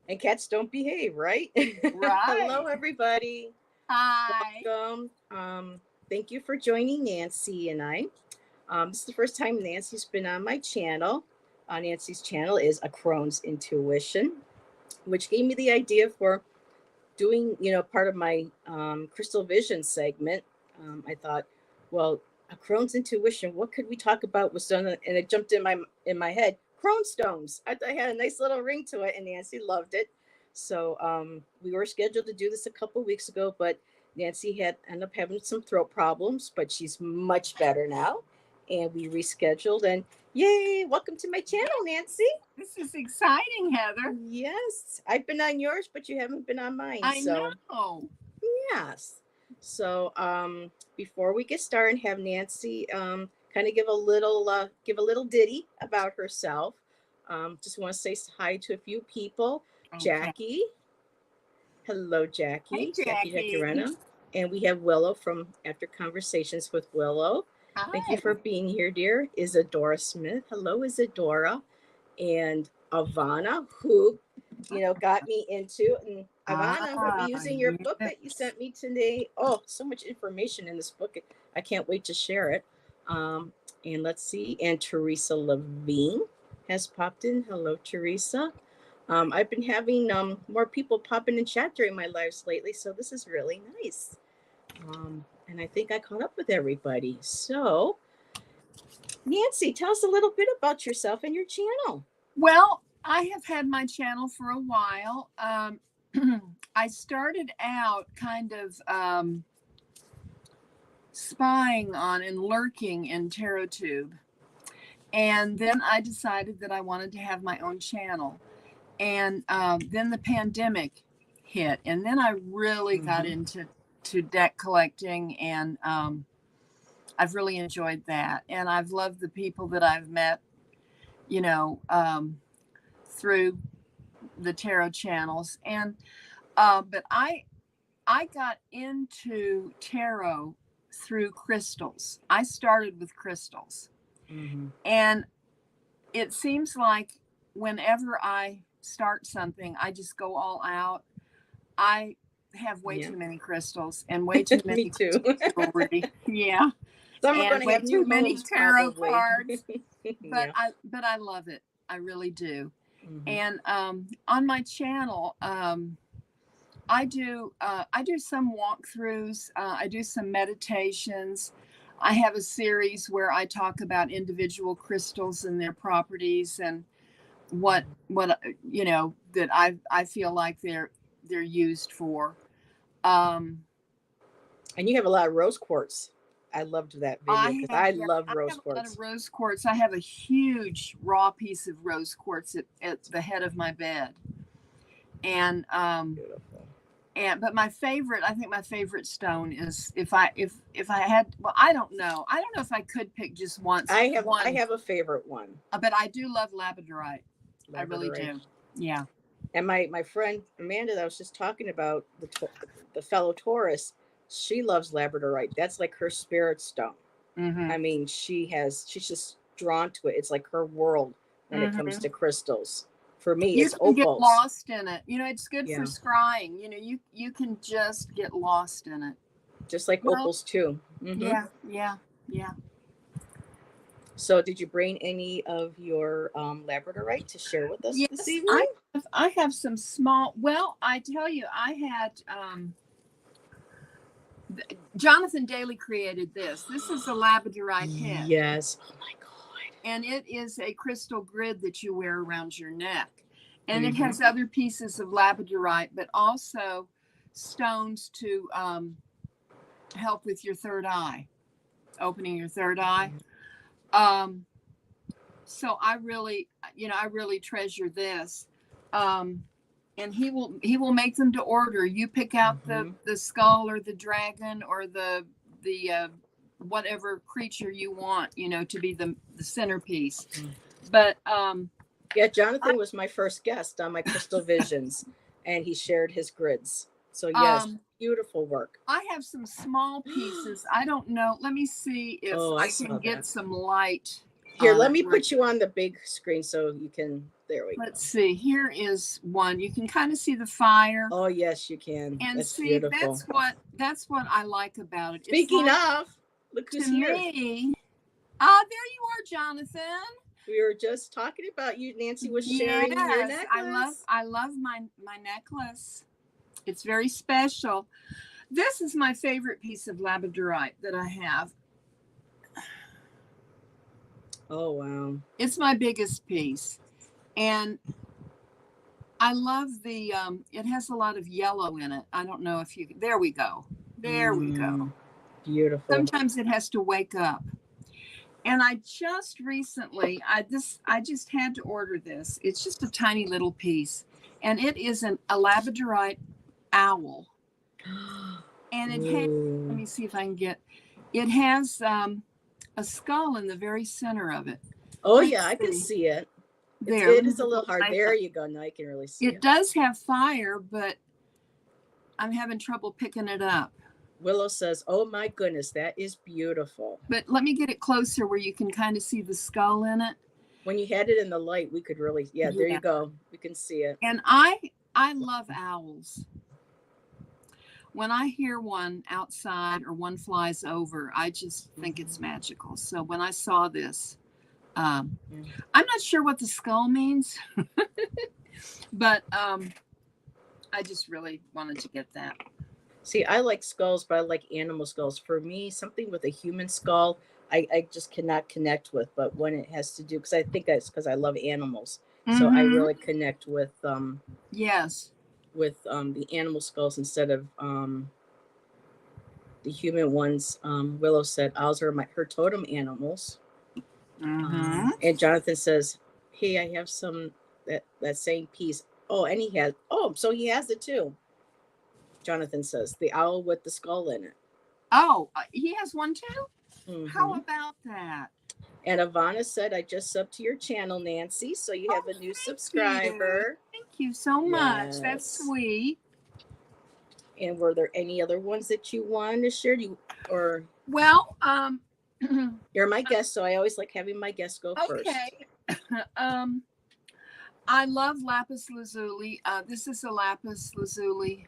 And cats don't behave, right? Hello, Right. everybody. Hi. Welcome. Thank you for joining Nancy and I. This is the first time Nancy's been on my channel. Nancy's channel is A Crone's Intuition, which gave me the idea for doing, part of my crystal vision segment. I thought, well, a Crone's Intuition. What could we talk about with stone? And it jumped in my head. Crone stones. I had a nice little ring to it, and Nancy loved it. So we were scheduled to do this a couple weeks ago, but Nancy had ended up having some throat problems, but she's much better now, and we rescheduled. And yay! Welcome to my channel, Nancy. This is exciting, Heather. Yes, I've been on yours, but you haven't been on mine. I So know. yes. So before we get started, have Nancy kind of give a little ditty about herself. Just want to say hi to a few people. Okay. Jackie, hello, Hey, Jackie Jackie. Jacurena, and we have Willow from After Conversations with Willow. Thank you Hi. for being here, dear. Isadora Smith, hello, Isadora, and Ivana, who got me into. And Ivana, I'm going to be Ah, using your book that you yes. sent me today. Oh, so much information in this book. I can't wait to share it. And let's see. And Teresa Levine has popped in. Hello, Teresa. I've been having more people popping in chat during my lives lately, so this is really nice. And I think I caught up with everybody. So, Nancy, tell us a little bit about yourself and your channel. Well, I have had my channel for a while. I started out kind of spying on and lurking in TarotTube. And then I decided that I wanted to have my own channel. And then the pandemic hit. And then I really got into deck collecting, and I've really enjoyed that. And I've loved the people that I've met, you know, through the tarot channels. And but I got into tarot through crystals. I started with crystals. And it seems like whenever I start something, I just go all out. I have way Yeah. too many crystals and way too Me many too. jewelry. Yeah. Some are And going to way have new too many homes, tarot probably. cards. Yeah. But I love it. I really do. Mhm. And on my channel, I do some walkthroughs. I do some meditations. I have a series where I talk about individual crystals and their properties and what that I feel like they're used for. Um, And you have a lot of rose quartz. I loved that video because I love I rose have a lot of quartz. rose quartz. I have a huge raw piece of rose quartz at the head of my bed, and Beautiful. but my favorite, I think my favorite stone is if I had, well, I don't know if I could pick just I one, have a favorite one, but I do love labradorite. I really labradorite. do. Yeah. And my friend Amanda that I was just talking about, the fellow Taurus, she loves labradorite. That's like her spirit stone. Mm-hmm. I mean, she's just drawn to it. It's like her world when it comes Mm-hmm. to crystals. For me, You it's can get opals. lost in it. It's good for Yeah, scrying. You can just get lost in it. just like Well, opals too. yeah, yeah, yeah. So, did you bring any of your labradorite to share with us this Yes, evening? I have some small. Well, I tell you, I had Jonathan Daly created this. This is a labradorite head, Yes. Oh my God. and it is a crystal grid that you wear around your neck, and it Mm-hmm. has other pieces of labradorite, but also stones to help with your third eye, opening your third eye. Um, so I really treasure this. And he will make them to order. You pick out Mm-hmm. the skull or the dragon or the whatever creature you want, to be the centerpiece. Mm-hmm. But Yeah, I, Jonathan was my first guest on my Crystal Visions, and he shared his grids. So yes, um beautiful work. I have some small pieces. I don't know. Let me see if Oh, I I can saw get that. some light Here, on let it. me put you on the big screen so you can There we go. Let's see. Here is one. You can kind of see the fire. Oh, yes, you can. And That's see, beautiful. that's what I like about it. Speaking it's like, of, look who's to here. me, there you are, Jonathan. We were just talking about you. Nancy was sharing your necklace. I love my necklace. It's very special. This is my favorite piece of labradorite that I have. Oh, wow. It's my biggest piece. And I love the, it has a lot of yellow in it. I don't know if you, there we go. There we go. Beautiful. Sometimes it has to wake up. And I just recently, I just had to order this. It's just a tiny little piece. And it is a labradorite owl. And it has, let me see if I can get, it has a skull in the very center of it. Oh, yeah, I can see it. There. It is a little hard. There you go. Now you can really see it. It does have fire, but I'm having trouble picking it up. Willow says, oh my goodness, that is beautiful. But let me get it closer where you can kind of see the skull in it. When you had it in the light, we could really, there you go. We can see it. And I love owls. When I hear one outside or one flies over, I just think it's magical. So when I saw this, I'm not sure what the skull means, but I just really wanted to get that. See, I like skulls, but I like animal skulls. For me, something with a human skull, I just cannot connect with. But when it has to do, because I think it's because I love animals, so I really connect with yes, with the animal skulls instead of the human ones. Willow said owls are her totem animals, and Jonathan says, "Hey, I have some that same piece." Oh, and he has. Oh, so he has it too. Jonathan says the owl with the skull in it. Oh, he has one too? How about that? And Ivana said, I just subbed to your channel, Nancy. So you have a new subscriber. Thank you so much. Yes. That's sweet. And were there any other ones that you wanted to share? Well, you're my guest, so I always like having my guests go first. Okay. I love lapis lazuli. This is a lapis lazuli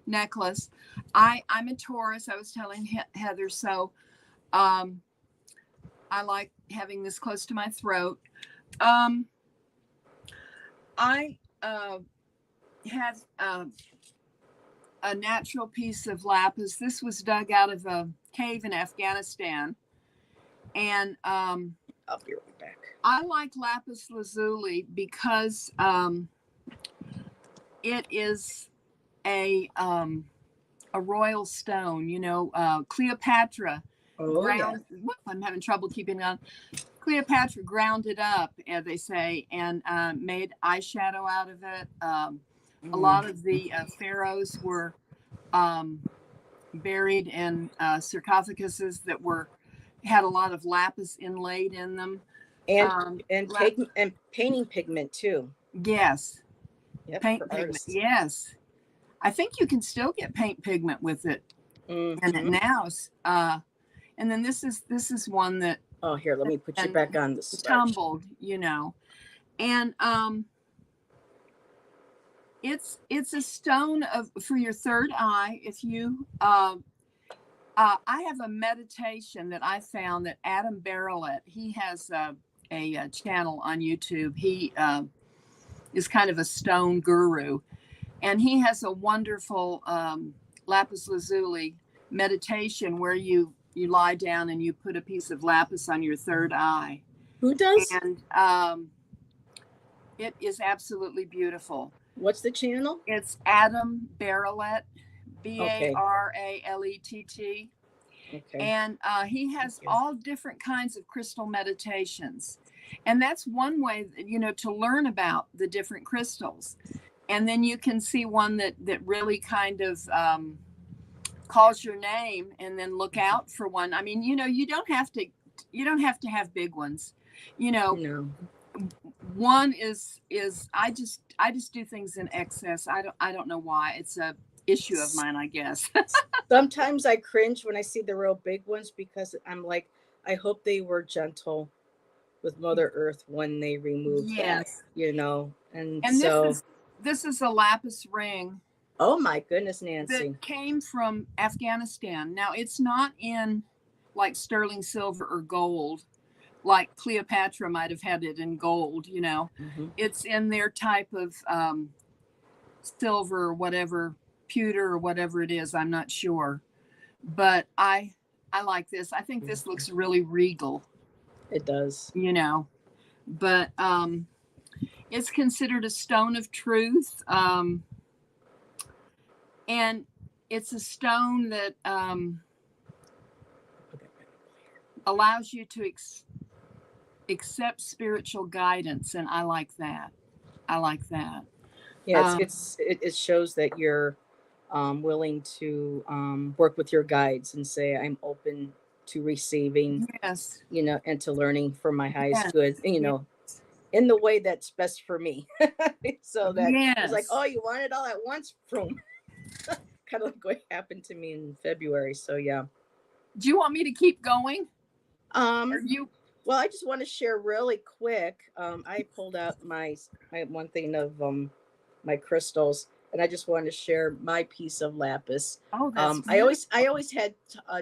necklace. I'm a Taurus. I was telling Heather, so I like having this close to my throat. I had a natural piece of lapis. This was dug out of a cave in Afghanistan, and I'll be right back. I like lapis lazuli because it is a royal stone, you know. Cleopatra I'm having trouble keeping on. Cleopatra ground it up, as they say, and made eyeshadow out of it. A lot of the pharaohs were buried in sarcophaguses that had a lot of lapis inlaid in them, and painting pigment too. Yes. Yep, paint pigment. Artists. Yes. I think you can still get paint pigment with it. And it now. And then this is one that. Oh, here, let me put you back on the tumbled, you know. And it's a stone for your third eye. If you I have a meditation that I found that Adam Barrelett, he has a channel on YouTube. He is kind of a stone guru, and he has a wonderful lapis lazuli meditation where you lie down and you put a piece of lapis on your third eye. Who does? And it is absolutely beautiful. What's the channel? It's Adam Barrelett, Baralett. Okay. And he has all different kinds of crystal meditations. And that's one way, you know, to learn about the different crystals. And then you can see one that really kind of calls your name, and then look out for one. I mean, you know, you don't have to have big ones. You know, no. One is I just do things in excess. I don't know why. It's a issue of mine, I guess. Sometimes I cringe when I see the real big ones because I'm like, I hope they were gentle with Mother Earth when they remove that, Yes. you know. And And so, this is a lapis ring oh my goodness, that Nancy. came from Afghanistan. Now it's not in like sterling silver or gold, like Cleopatra might have had it in gold, you know. Hmm. It's in their type of silver or whatever, pewter or whatever it is. I'm not sure, but I like this. I think this looks really regal, It does. you know. But it's considered a stone of truth, and it's a stone that allows you to accept spiritual guidance, and I like that. I like that. Yeah, Um, it shows that you're willing to work with your guides and say, I'm open to receiving, yes, you know, and to learning for my highest yes, good, you yes, know, in the way that's best for me. So that it's like, yes. oh, you want it all at once? Boom. Kind of like what happened to me in February. So yeah. Do you want me to keep going? Or Um, you? well, I just want to share really quick. I pulled out my one thing of my crystals, and I just wanted to share my piece of lapis. Oh, that's I beautiful. always had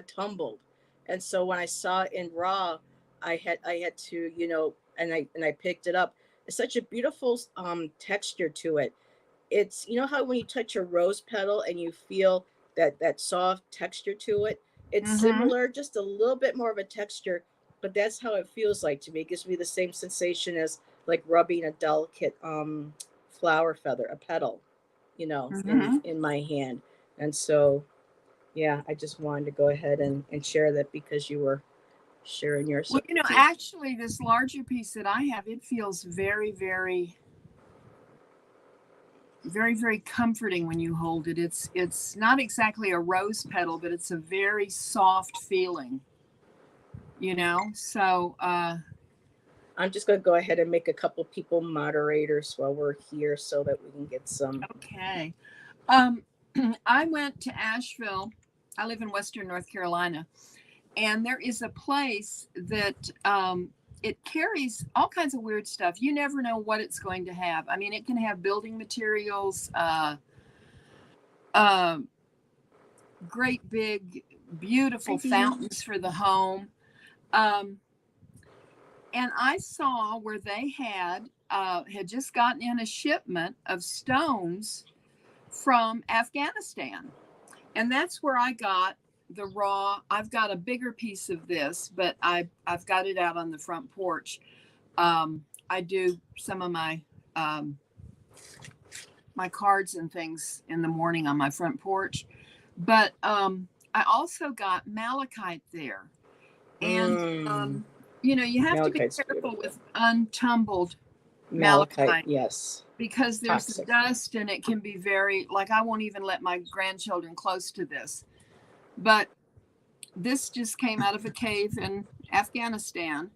tumbled, and so when I saw it in raw, I had to, you know, and I picked it up. It's such a beautiful texture to it. It's, you know how when you touch a rose petal and you feel that soft texture to it. It's Mm-hmm. similar, just a little bit more of a texture, but that's how it feels like to me. It gives me the same sensation as like rubbing a delicate flower feather, a petal, you know, Mm-hmm. in my hand. And so yeah, I just wanted to go ahead and share that because you were sharing yours. Well, So you know, keep. actually, this larger piece that I have, it feels very, very, very, very comforting when you hold it. It's not exactly a rose petal, but it's a very soft feeling, you know. So, I'm just going to go ahead and make a couple people moderators while we're here so that we can get some. okay. Um, I went to Asheville. I live in Western North Carolina, and there is a place that it carries all kinds of weird stuff. You never know what it's going to have. I mean, it can have building materials, uh, great big, Hi, beautiful Dina. fountains for the home. Um, and I saw where they had just gotten in a shipment of stones from Afghanistan. And that's where I got the raw. I've got a bigger piece of this, but I've got it out on the front porch. I do some of um, my cards and things in the morning on my front porch, but I also got malachite there, and Mm, you know you have to be malachite's careful beautiful. with untumbled Malachite, malachite yes. because there's the Toxic. dust and it can be very like I won't even let my grandchildren close to this. But this just came out of a cave in Afghanistan.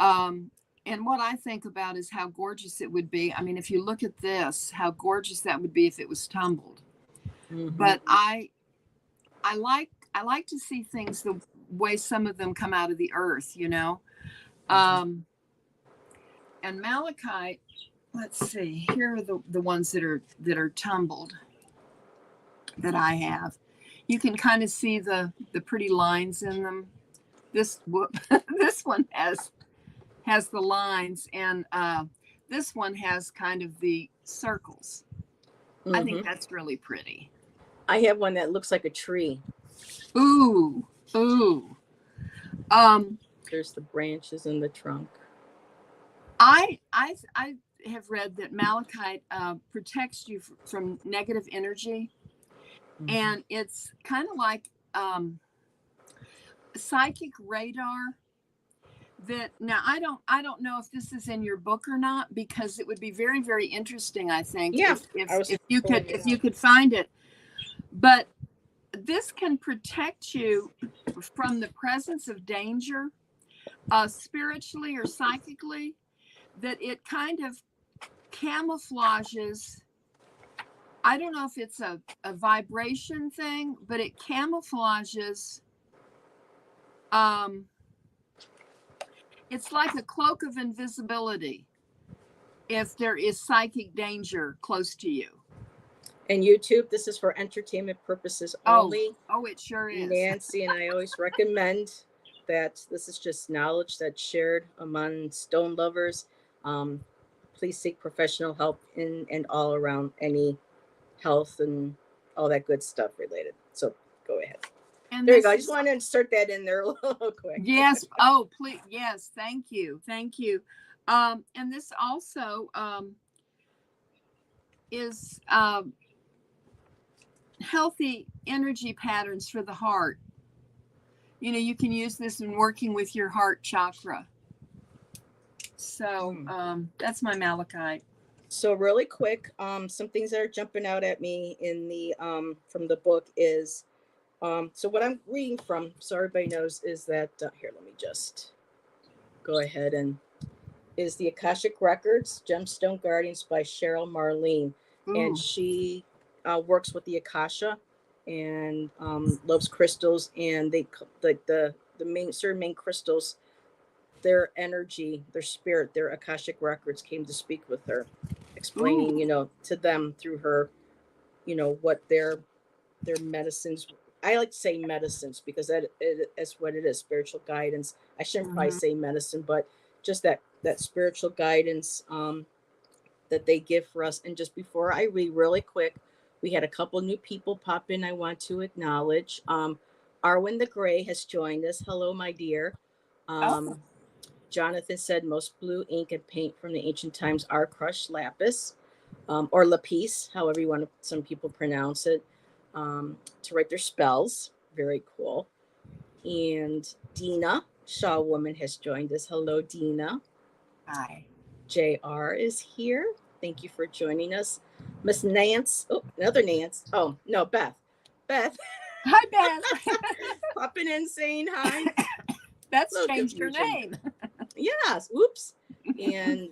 Um, and what I think about is how gorgeous it would be. I mean, if you look at this, how gorgeous that would be if it was tumbled. Hmm. But I like to see things the way some of them come out of the earth, you know. Hmm. Um, and malachite, let's see, here are the ones that are tumbled that I have. You can kind of see the pretty lines in them. This this one has the lines, and this one has kind of the circles. I think Hmm. that's really pretty. I have one that looks like a tree. Ooh, ooh. Um, There's the branches in the trunk. I have read that malachite protects you from negative energy, Hmm. and it's kind of like psychic radar. That now I don't know if this is in your book or not because it would be very very interesting. I think Yeah, I was if you pulling could it if you out. could find it, but this can protect you from the presence of danger, spiritually or psychically. That it kind of camouflages. I don't know if it's a vibration thing, but it camouflages um, It's like a cloak of invisibility if there is psychic danger close to you. And YouTube, this is for entertainment purposes Oh, only. oh, it sure is. Nancy and I always recommend that this is just knowledge that's shared among stone lovers. Um, please seek professional help in and all around any health and all that good stuff related. So go ahead. And There you go. this I just is, want to insert that in there a little quick. yes. Oh, please. Yes. Thank you. Thank you. And this also is healthy energy patterns for the heart. You know, you can use this in working with your heart chakra. So that's my malachite. So really quick, some things that are jumping out at me in the from the book is so what I'm reading from, so everybody knows, is that here. Let me just go ahead and is the Akashic Records Gemstone Guardians by Cheryl Marlene, and Ooh. she works with the Akasha and loves crystals, and they like the main certain main crystals, their energy, their spirit, their Akashic Records came to speak with her, explaining, Ooh. to them through her, what their medicines. I like to say medicines because that's what it is, spiritual guidance. I shouldn't probably Mm-hmm. say medicine, but just that spiritual guidance that they give for us. And just before I read really quick, we had a couple new people pop in I want to acknowledge. Arwen the Gray has joined us. Hello, my dear. Oh. Um, Jonathan said most blue ink and paint from the ancient times are crushed lapis, or lapis, however you want to, some people pronounce it, to write their spells. Very cool. And Dina Shaw Woman has joined us. Hello, Dina. Hi. JR is here. Thank you for joining us. Miss Nance. Oh, another Nance. Oh, no, Beth. Beth Hi, Beth. popping in saying hi. That's Little changed her confusion. name. Yes. Whoops. And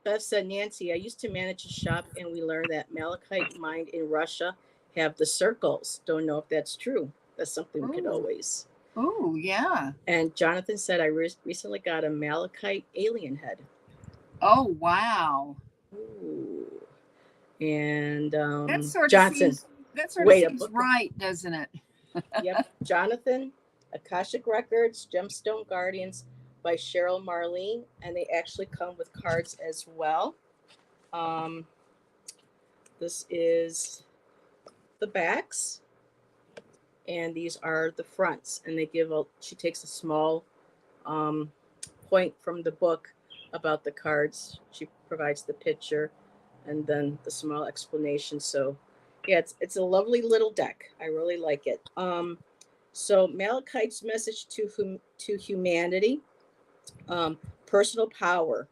Beth said, Nancy, I used to manage a shop and we learned that malachite mined in Russia have the circles. Don't know if that's true. That's something we could Oh. always. Oh, yeah. And Jonathan said, I recently got a malachite alien head. Oh, wow. Ooh. And That sort of Johnson, seems wait, a book. right, doesn't it? Yep. Jonathan, Akashic Records, Gemstone Guardians by Cheryl Marlene. And they actually come with cards as well. Um, this is the backs, and these are the fronts. And she takes a small um, point from the book about the cards. She provides the picture and then the small explanation. So, yeah, it's a lovely little deck. I really like it. So Malachite's message to humanity, um, personal power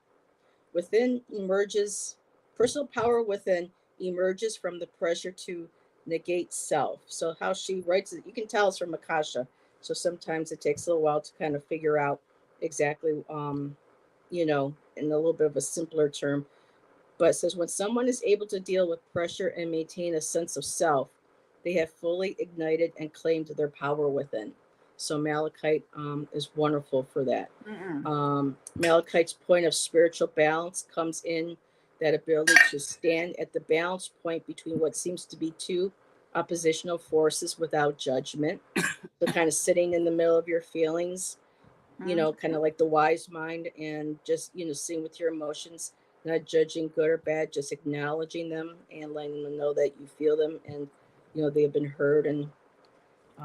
within emerges. Personal power within emerges from the pressure to negate self. So how she writes it, you can tell it's from Akasha. So sometimes it takes a little while to kind of figure out exactly, in a little bit of a simpler term, but it says when someone is able to deal with pressure and maintain a sense of self, they have fully ignited and claimed their power within. So Malachite is wonderful for that. Malachite's point of spiritual balance comes in that ability to stand at the balance point between what seems to be two oppositional forces without judgment. So kind of sitting in the middle of your feelings, kind of like the wise mind, and just, seeing with your emotions, not judging good or bad, just acknowledging them and letting them know that you feel them and, they have been heard, and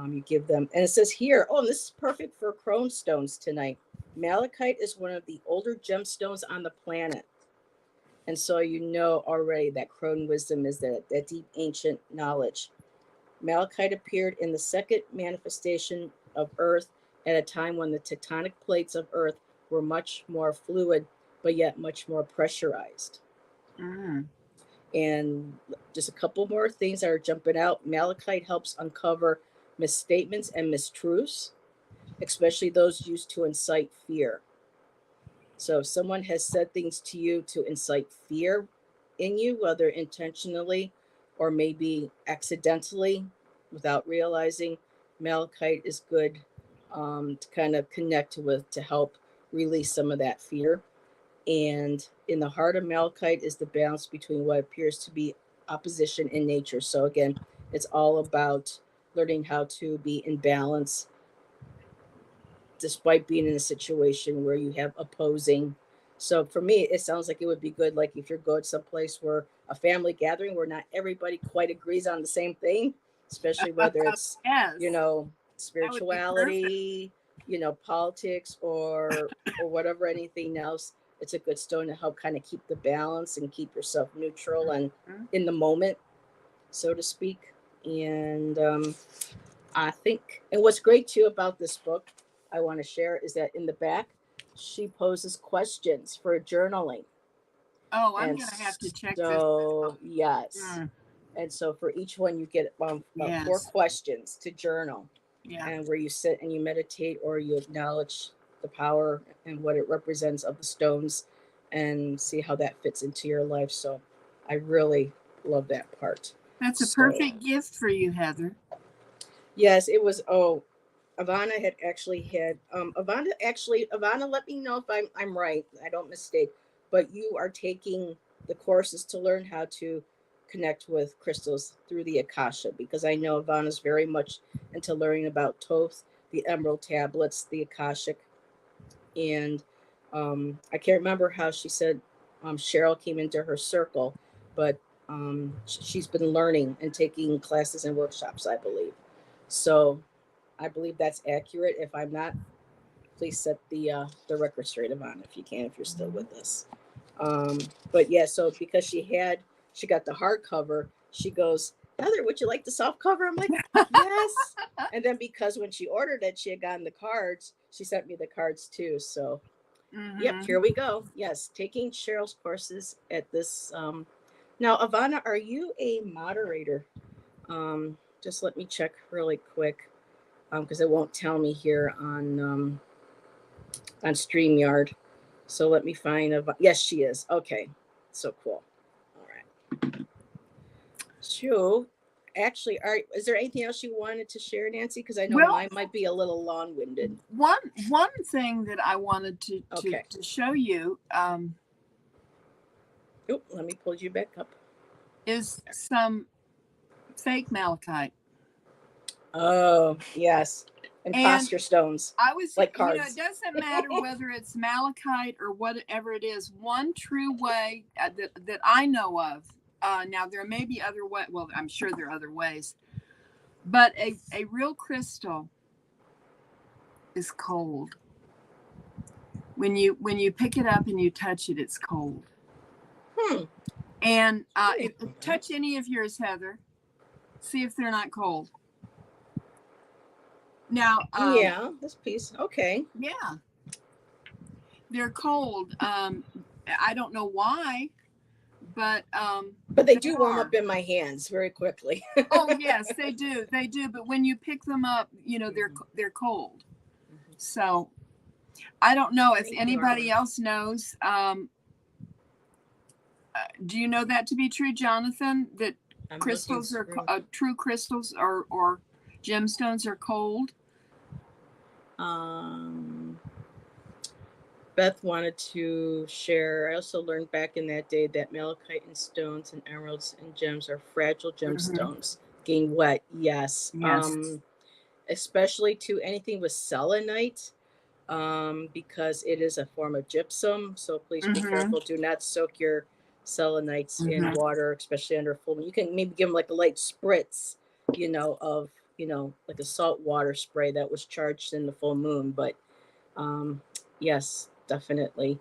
you give them. And it says here, oh, and this is perfect for Crone stones tonight. Malachite is one of the older gemstones on the planet. And so you know already that Crone wisdom is that deep ancient knowledge. Malachite appeared in the second manifestation of Earth at a time when the tectonic plates of Earth were much more fluid, but yet much more pressurized. Mm. And just a couple more things that are jumping out. Malachite helps uncover misstatements and mistruths, especially those used to incite fear. So if someone has said things to you to incite fear in you, whether intentionally or maybe accidentally without realizing, malachite is good to kind of connect with, to help release some of that fear. And in the heart of malachite is the balance between what appears to be opposition in nature. So again, it's all about learning how to be in balance despite being in a situation where you have opposing. So for me, it sounds like it would be good, like if you're going someplace where a family gathering where not everybody quite agrees on the same thing, especially whether it's, Yes, you know, that would be perfect. spirituality, politics, or whatever, anything else. It's a good stone to help kind of keep the balance and keep yourself neutral and Mhm. in the moment, so to speak. And I think, and what's great too about this book, I want to share, is that in the back, she poses questions for journaling. Oh, I'm And gonna have to check this so, out. yes. Mm, And so for each one, you get about four yes, questions to journal, yeah, and where you sit and you meditate or you acknowledge the power and what it represents of the stones and see how that fits into your life. So I really love that part. that's a So, perfect gift for you, Heather. yes, it was. Oh, Ivana had actually had Ivana let me know if I'm right. I don't mistake. But you are taking the courses to learn how to connect with crystals through the Akasha, because I know Ivana's very much into learning about Thoth, the Emerald tablets, the Akashic, and I can't remember how she said Cheryl came into her circle, but she's been learning and taking classes and workshops, I believe. So I believe that's accurate. If I'm not, please set the record straight, on if you can, if you're still with us. Um, but yeah, so because she got the hardcover, she goes, Heather, would you like the soft cover? I'm like, yes. And then because when she ordered it, she had gotten the cards. She sent me the cards too. So yep, Mm-hmm. here we go. Yes, taking Cheryl's courses at this. Now, Ivana, are you a moderator? Just let me check really quick, because it won't tell me here on StreamYard. So let me find a. Yes, she is. Okay, so cool. All right. So, actually, all right. Is there anything else you wanted to share, Nancy? Because I know Well, mine might be a little long-winded. one thing that I wanted Okay. to show you Oh, let me pull you back up. is some fake malachite. Oh, yes. And Imposter stones, I was, like it cards. doesn't matter whether it's malachite or whatever it is. One true way that I know of. Now there may be other way. Well, I'm sure there are other ways, but a real crystal is cold. When you pick it up and you touch it, it's cold. Hmm. And touch any of yours, Heather. See if they're not cold. Now, Yeah, this piece. Okay. yeah, they're cold. I don't know why, but But they they do warm are. up in my hands very quickly. Oh yes, they do. They do. But when you pick them up, they're cold. So I don't know if Thank you, anybody Arlen. else knows. Do you know that to be true, Jonathan? That I'm looking crystals are through. true crystals or gemstones are cold. Um, Beth wanted to share. I also learned back in that day that malachite and stones and emeralds and gems are fragile Mm-hmm. gemstones. Getting wet, yes. Yes. Especially to anything with selenite, because it is a form of gypsum. So please be Mm-hmm. careful. Do not soak your selenites in Mm-hmm. water, especially under full moon. You can maybe give them like a light spritz, of like a salt water spray that was charged in the full moon. But yes, definitely.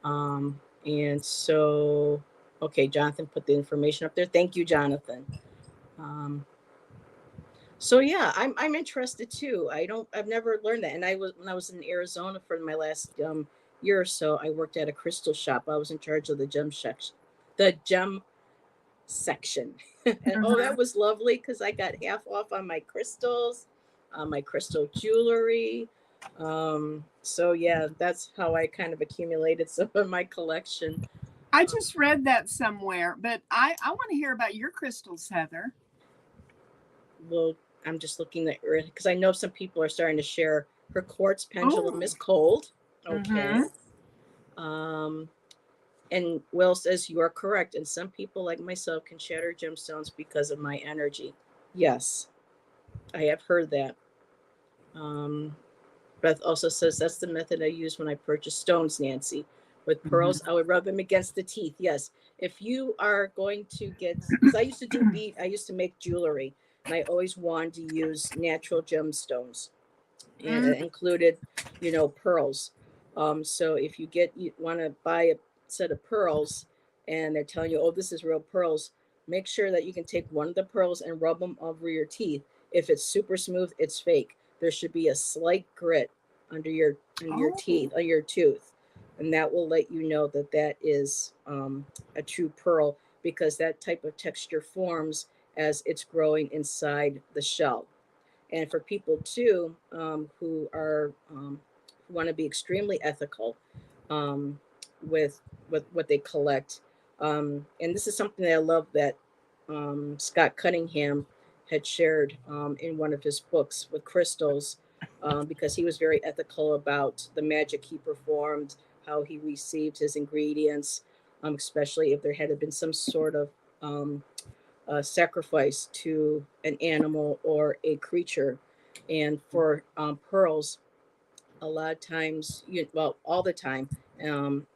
And so, okay, Jonathan put the information up there. Thank you, Jonathan. Um, so yeah, I'm interested too. I've never learned that. And I was when I was in Arizona for my last year or so, I worked at a crystal shop. I was in charge of the gem section. And oh, Mm-hmm. that was lovely because I got half off on my crystals, my crystal jewelry. So yeah, that's how I kind of accumulated some of my collection. I Um, just read that somewhere, but I want to hear about your crystals, Heather. well, I'm just looking at because I know some people are starting to share. Her quartz pendulum Oh, is cold. Okay. Mm-hmm. Um, and Will says you are correct. And some people like myself can shatter gemstones because of my energy. Yes, I have heard that. Um, Beth also says that's the method I use when I purchase stones, Nancy. With pearls, I would rub them against the teeth. Yes. If you are going to get, because I used to do bead, I used to make jewelry, and I always wanted to use natural gemstones, and Mm-hmm. it included, pearls. So if you want to buy a set of pearls, and they're telling you, oh, this is real pearls, make sure that you can take one of the pearls and rub them over your teeth. If it's super smooth, it's fake. There should be a slight grit under your Oh. teeth, on your tooth, and that will let you know that that is a true pearl, because that type of texture forms as it's growing inside the shell. And for people too, who want to be extremely ethical um, with what they collect. And this is something that I love that Scott Cunningham had shared in one of his books with crystals, because he was very ethical about the magic he performed, how he received his ingredients, especially if there had been some sort of sacrifice to an animal or a creature. And for pearls, a lot of times, well, all the time, um,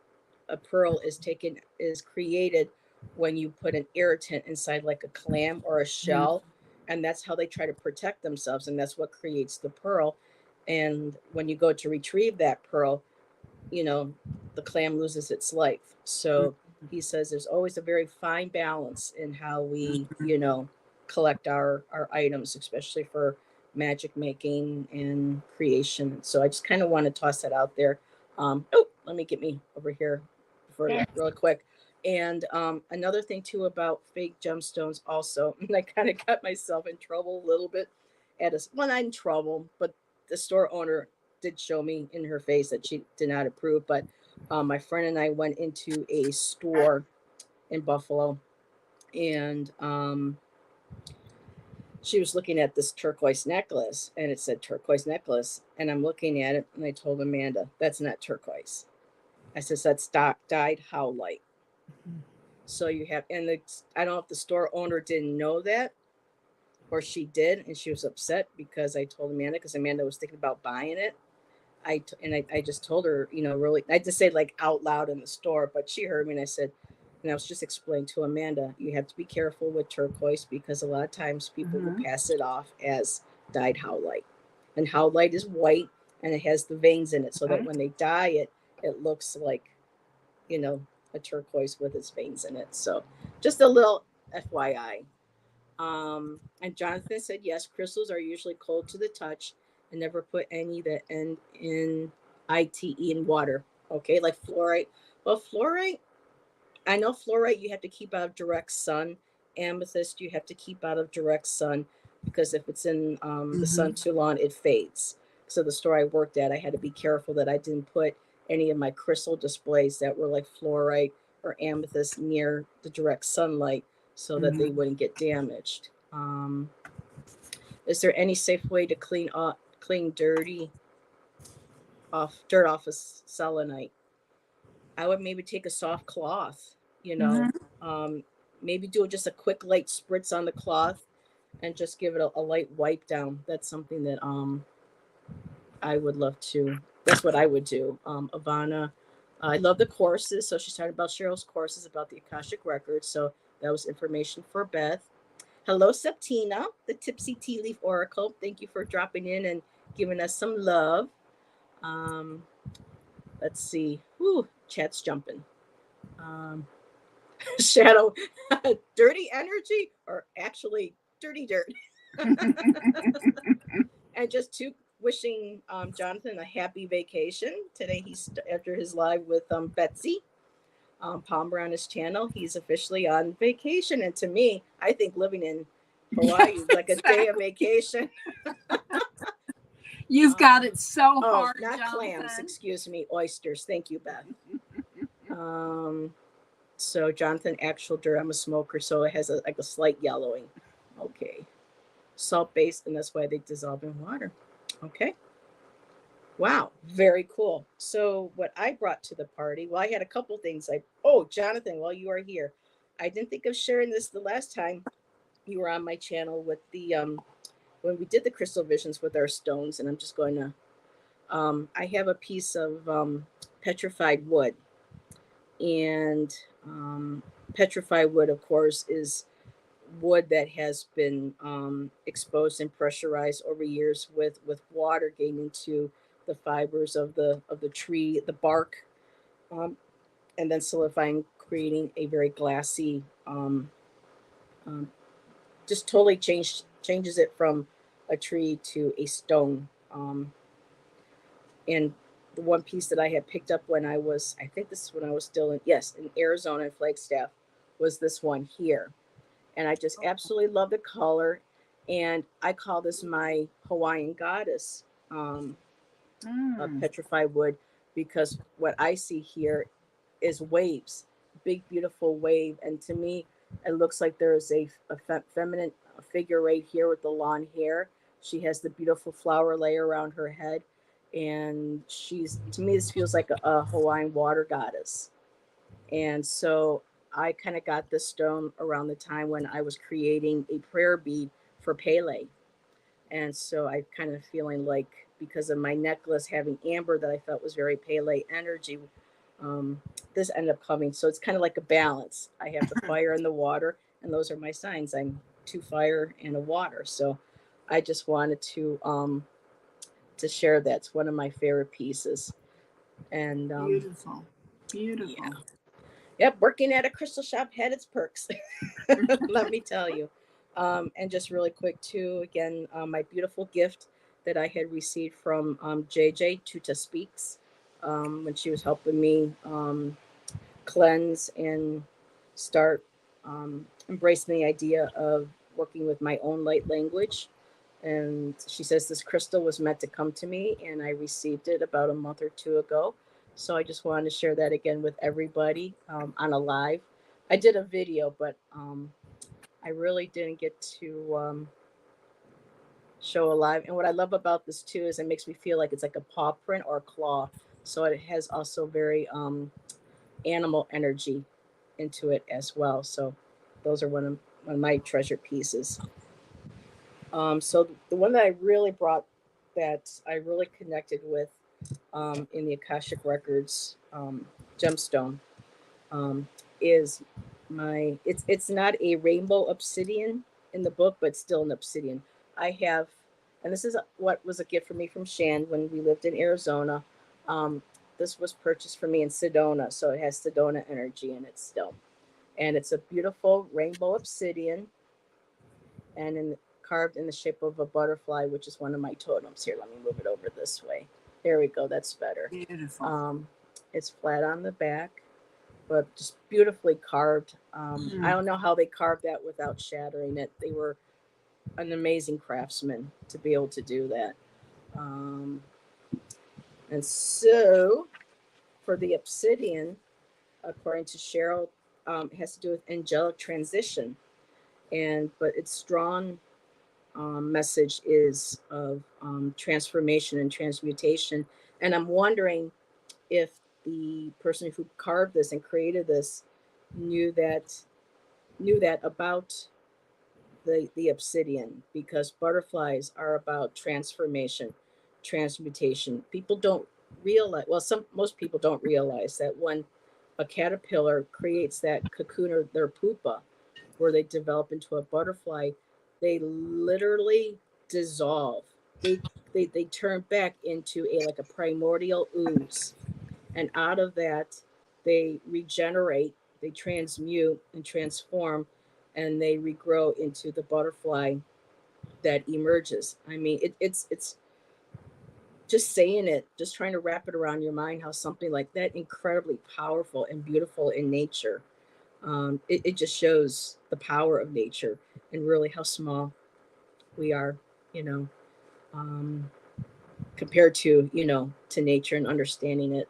a pearl is created when you put an irritant inside, like a clam or a shell, and that's how they try to protect themselves, and that's what creates the pearl. And when you go to retrieve that pearl, you know, the clam loses its life. So he says there's always a very fine balance in how we, collect our items, especially for magic making and creation. So I just kind of want to toss that out there. Let me get me over here before that really quick. And another thing too about fake gemstones also, and I kind of got myself in trouble a little bit well, not in trouble, but the store owner did show me in her face that she did not approve. But my friend and I went into a store in Buffalo, and she was looking at this turquoise necklace, and it said turquoise necklace. And I'm looking at it, and I told Amanda, that's not turquoise. I said, that's dyed howlite. So you have, I don't know if the store owner didn't know that, or she did, and she was upset because I told Amanda, because Amanda was thinking about buying it. I just told her, really, I just said like out loud in the store, but she heard me, and I said, and I was just explaining to Amanda, you have to be careful with turquoise, because a lot of times people will Mm-hmm. pass it off as dyed howlite, and howlite is white and it has the veins in it, so that Okay. when they dye it, it looks like, you know, a turquoise with its veins in it. So just a little FYI. And Jonathan said, yes, crystals are usually cold to the touch, and never put any that end in ITE in water. Okay, like fluorite. Well, fluorite, I know fluorite you have to keep out of direct sun. Amethyst you have to keep out of direct sun, because if it's in the sun Mm-hmm. too long, it fades. So the store I worked at, I had to be careful that I didn't put any of my crystal displays that were like fluorite or amethyst near the direct sunlight, so that they Mm-hmm. wouldn't get damaged. Is there any safe way to clean dirt off a selenite? I would maybe take a soft cloth, you know, Mm-hmm. um, maybe do just a quick light spritz on the cloth, and just give it a light wipe down. That's something that I would love to. That's what I would do. Ivana, I love the courses. So she's talking about Cheryl's courses about the Akashic Records. So that was information for Beth. Hello, Septina, the Tipsy Tea Leaf Oracle. Thank you for dropping in and giving us some love. Um, let's see. Whoo, chat's jumping. Um, Shadow, dirty energy, or actually dirty dirt. And just to wishing Jonathan a happy vacation today. He's after his live with Betsy Palmer on his channel. He's officially on vacation, and to me, I think living in Hawaii Yes, is like a day of exactly. vacation. You've got Um, it so oh, hard, not clams, Jonathan. excuse me, oysters. Thank you, Beth. Um, so Jonathan, actual dirt. I'm a smoker, so it has like a slight yellowing. Okay, salt based, and that's why they dissolve in water. Okay. Wow, very cool. So what I brought to the party, well, I had a couple things. Oh, Jonathan, while you are here, I didn't think of sharing this the last time you were on my channel with the when we did the crystal visions with our stones, and I'm just going to I have a piece of petrified wood, and petrified wood, of course, is wood that has been exposed and pressurized over years with water getting into the fibers of the tree, the bark, um, and then solidifying, creating a very glassy, um, just totally changes it from a tree to a stone. And the one piece that I had picked up when I think this is when I was still in Arizona in Flagstaff, was this one here. And I just absolutely love the color. And I call this my Hawaiian goddess of Mm. petrified wood, because what I see here is waves, big, beautiful wave. And to me, it looks like there's a feminine figure right here with the long hair. She has the beautiful flower layer around her head. And to me, this feels like a Hawaiian water goddess. And so I kind of got this stone around the time when I was creating a prayer bead for Pele. And so I kind of feeling like, because of my necklace having amber that I felt was very Pele energy, um, this ended up coming. So it's kind of like a balance. I have the fire and the water, and those are my signs. I'm two fire and a water. So I just wanted to share that. It's one of my favorite pieces. And Beautiful. yeah. Beautiful. Yep, working at a crystal shop had its perks. Let me tell you. And just really quick, too, again, my beautiful gift that I had received from JJ Tuta Speaks, when she was helping me cleanse and start embracing the idea of working with my own light language. And she says this crystal was meant to come to me, and I received it about a month or two ago. So I just wanted to share that again with everybody on a live. I did a video, but I really didn't get to show a live. And what I love about this too is it makes me feel like it's like a paw print or a claw. So it has also very animal energy into it as well. So those are one of my treasure pieces. So the one that I really brought, that I really connected with in the Akashic Records gemstone, um, is it's not a rainbow obsidian in the book, but still an obsidian. I have, and this is what was a gift for me from Shan when we lived in Arizona. Um, this was purchased for me in Sedona, so it has Sedona energy in it still, and it's a beautiful rainbow obsidian, and carved in the shape of a butterfly, which is one of my totems. Here, let me move it over this way. There we go. That's better. Beautiful. Um, it's flat on the back, but just beautifully carved. I Mm. don't know how they carved that without shattering it. They were an amazing craftsman to be able to do that. Um, and so for the obsidian, according to Cheryl, it has to do with angelic transition. But its strong message is of transformation and transmutation. And I'm wondering if the person who carved this and created this knew that knew that about the obsidian, because butterflies are about transformation, transmutation. People don't realize, well, some most people don't realize that when a caterpillar creates that cocoon or their pupa, where they develop into a butterfly, they literally dissolve. They turn back into a like a primordial ooze, and out of that they regenerate, they transmute and transform, and they regrow into the butterfly that emerges. I mean, it's just saying it, just trying to wrap it around your mind, how something like that incredibly powerful and beautiful in nature. It just shows the power of nature and really how small we are, you know, um, compared to to nature and understanding it.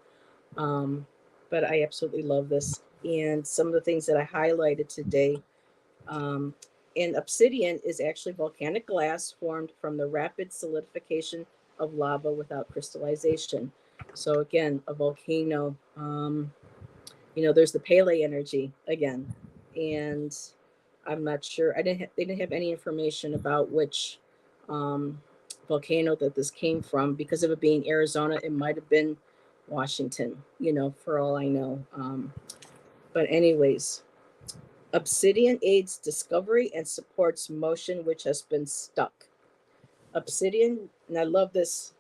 Um, but I absolutely love this. And some of the things that I highlighted today, um, and obsidian is actually volcanic glass formed from the rapid solidification of lava without crystallization. So again, a volcano. There's the Pele energy again, and I'm not sure. They didn't have any information about which um, volcano that this came from. Because of it being Arizona, it might have been Washington. For all I know. But anyways, obsidian aids discovery and supports motion which has been stuck. Obsidian, and I love this.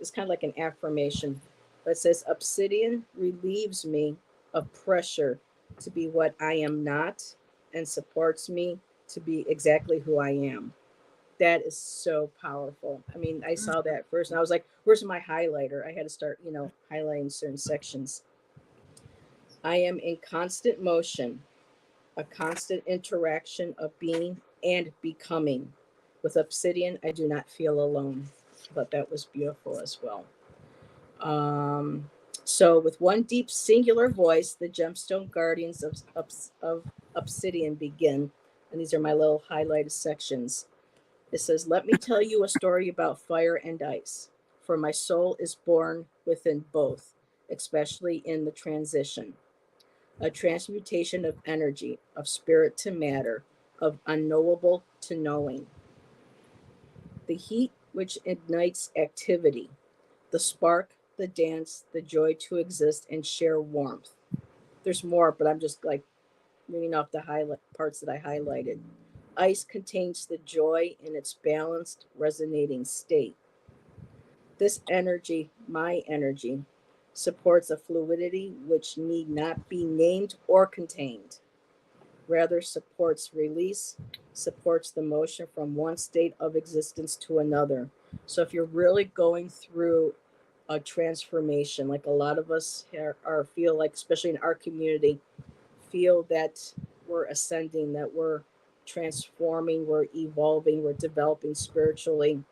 It's kind of like an affirmation, but it says, obsidian relieves me of pressure to be what I am not and supports me to be exactly who I am. That is so powerful. I mean, I saw that first and I was like, where's my highlighter? I had to start, highlighting certain sections. I am in constant motion, a constant interaction of being and becoming. With obsidian, I do not feel alone. But that was beautiful as well. Um, so, with one deep singular voice, the gemstone guardians of obsidian begin. And these are my little highlighted sections. It says, let me tell you a story about fire and ice, for my soul is born within both, especially in the transition, a transmutation of energy, of spirit to matter, of unknowable to knowing. The heat which ignites activity, the spark, the dance, the joy to exist and share warmth. There's more, but I'm just like reading off the highlight parts that I highlighted. Ice contains the joy in its balanced, resonating state. This energy, my energy, supports a fluidity which need not be named or contained, rather supports release, supports the motion from one state of existence to another. So if you're really going through a transformation, like a lot of us feel like, especially in our community, feel that we're ascending, that we're transforming, we're evolving, we're developing spiritually,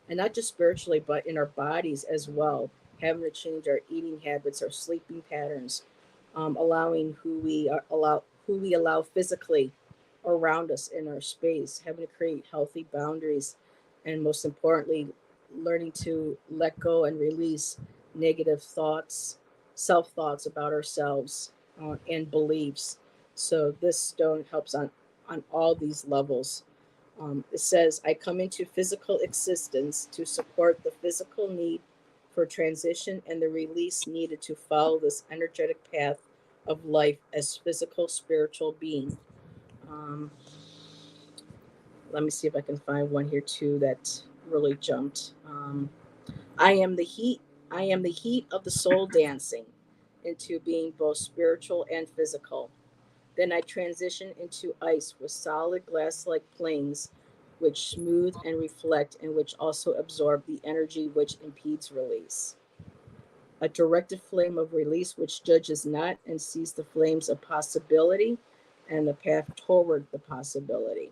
and not just spiritually, but in our bodies as well, having to change our eating habits, our sleeping patterns, allowing who we allow physically around us in our space, having to create healthy boundaries, and most importantly, learning to let go and release negative thoughts, self thoughts about ourselves, and beliefs. So this stone helps on all these levels. It says, I come into physical existence to support the physical need for transition and the release needed to follow this energetic path of life as physical, spiritual being. Um, Let me see if I can find one here too that really jumped. I am the heat. I am the heat of the soul dancing into being both spiritual and physical. Then I transition into ice with solid glass like planes, which smooth and reflect and which also absorb the energy which impedes release. A directed flame of release which judges not and sees the flames of possibility and the path toward the possibility.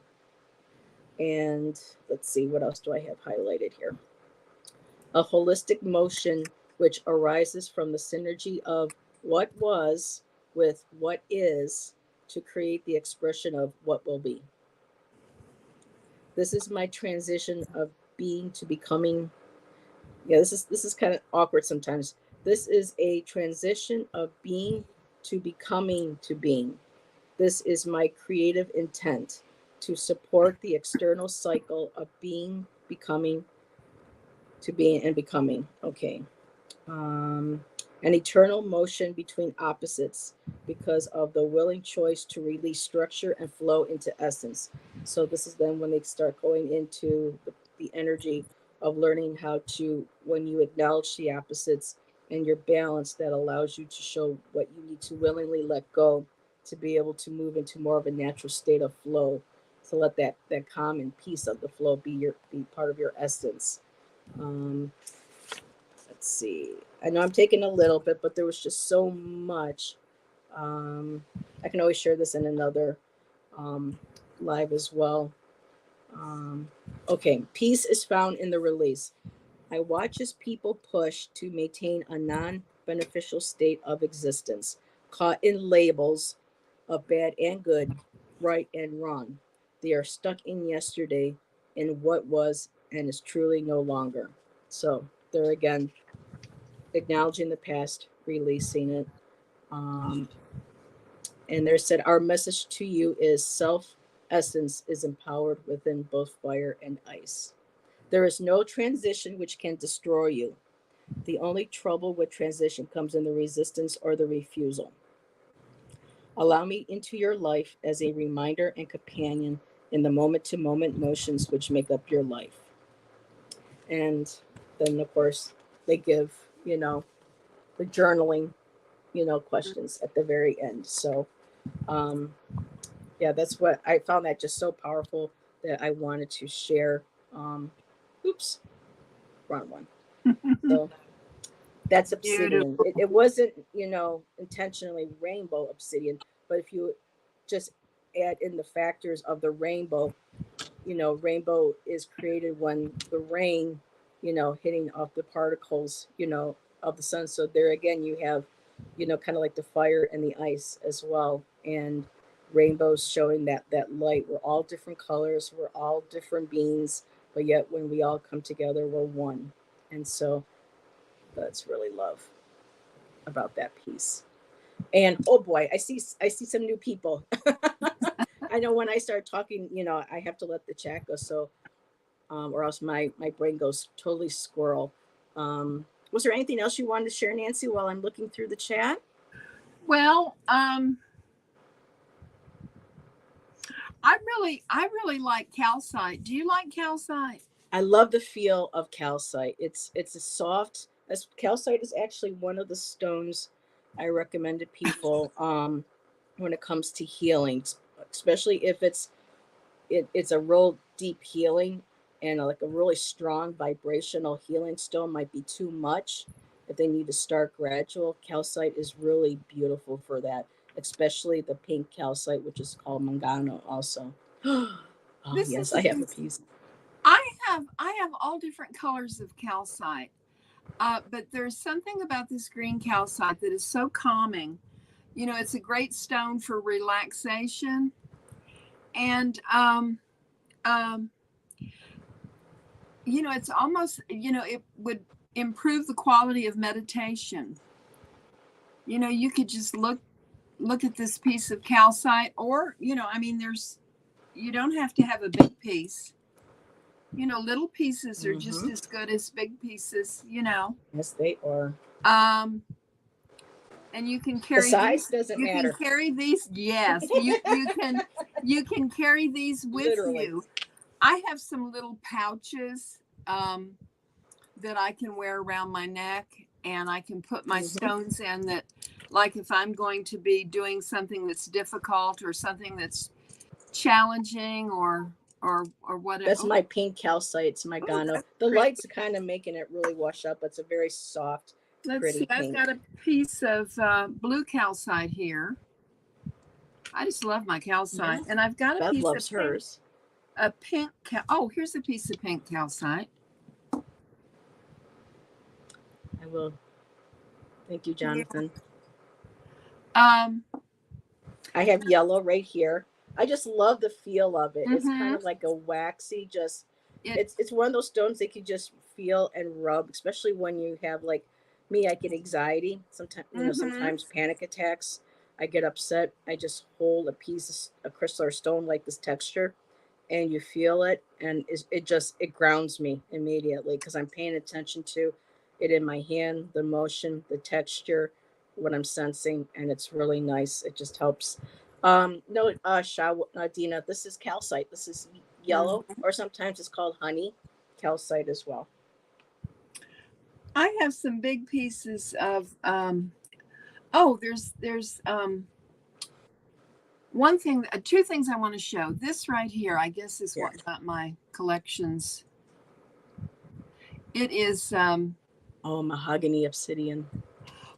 And let's see, what else do I have highlighted here? A holistic motion which arises from the synergy of what was with what is to create the expression of what will be. This is my transition of being to becoming. Yeah, this is kind of awkward sometimes. This is a transition of being to becoming to being. This is my creative intent to support the external cycle of being, becoming, to being, and becoming. Okay. um, an eternal motion between opposites because of the willing choice to release structure and flow into essence. So this is then when they start going into the energy of learning how to, when you acknowledge the opposites and your balance, that allows you to show what you need to willingly let go to be able to move into more of a natural state of flow, to let that calm and peace of the flow be part of your essence. um, let's see. I know I'm taking a little bit, but there was just so much. Um, I can always share this in another um, live as well. Um, okay, peace is found in the release. I watch as people push to maintain a non beneficial state of existence, caught in labels of bad and good, right and wrong. They are stuck in yesterday, in what was and is truly no longer. So there again, acknowledging the past, releasing it. Um, and there said, our message to you is self essence is empowered within both fire and ice. There is no transition which can destroy you. The only trouble with transition comes in the resistance or the refusal. Allow me into your life as a reminder and companion in the moment to moment motions which make up your life. And then, of course, they give, the journaling, questions at the very end. So, um, yeah, that's what I found that just so powerful that I wanted to share. Um, oops, wrong one. So that's obsidian. Beautiful. It wasn't, intentionally rainbow obsidian, but if you just add in the factors of the rainbow, rainbow is created when the rain, hitting off the particles, of the sun. So there again, you have, kind of like the fire and the ice as well. And rainbows showing that light. We're all different colors. We're all different beings, but yet when we all come together, we're one. And so that's really love about that piece. And oh boy, I see some new people. I know when I start talking, I have to let the chat go. So or else my brain goes totally squirrel. Was there anything else you wanted to share, Nancy, while I'm looking through the chat? Well, I really like calcite. Do you like calcite? I love the feel of calcite. It's a soft. As calcite is actually one of the stones I recommend to people when it comes to healing, especially if it's a real deep healing and like a really strong vibrational healing stone might be too much. If they need to start gradual, calcite is really beautiful for that, especially the pink calcite, which is called mangano also. Oh This yes, is I a have a piece. piece. I have all different colors of calcite. But there's something about this green calcite that is so calming. It's a great stone for relaxation, and um, it's almost, it would improve the quality of meditation. You could just look at this piece of calcite, or I mean, you don't have to have a big piece. Little pieces are just Mm-hmm. as good as big pieces. Yes, they are. Um, and you can The carry size these. doesn't You can matter. carry these. Yes, you can carry these with Literally. you. I have some little pouches that I can wear around my neck, and I can put my Mm-hmm. stones in that, like if I'm going to be doing something that's difficult or something that's challenging or whatever. That's my pink calcite. It's my Oh, Gano. that's The pretty. lights are kind of making it really wash up. It's a very soft, Let's pretty see. I've got pink. a piece of blue calcite here. I just love my calcite, Yeah, and I've got a Beth piece of loves hers. pink. Oh, here's a piece of pink calcite. I will. Thank you, Yeah. Jonathan. Um. I have yellow right here. I just love the feel of it. It's kind Mm-hmm. of like a waxy, just It. it's one of those stones that you just feel and rub, especially when you have like me, I get anxiety. Sometimes Mm-hmm. sometimes panic attacks. I get upset. I just hold a piece of a crystal or stone like this texture and you feel it and it grounds me immediately because I'm paying attention to it in my hand, the motion, the texture, what I'm sensing, and it's really nice. It just helps. No, Dina, this is calcite. This is yellow, Mm-hmm. or sometimes it's called honey calcite as well. I have some big pieces of. Oh, there's one thing, two things I want to show. This right here, I guess, is Here. what got my collections. It is. Oh, mahogany obsidian.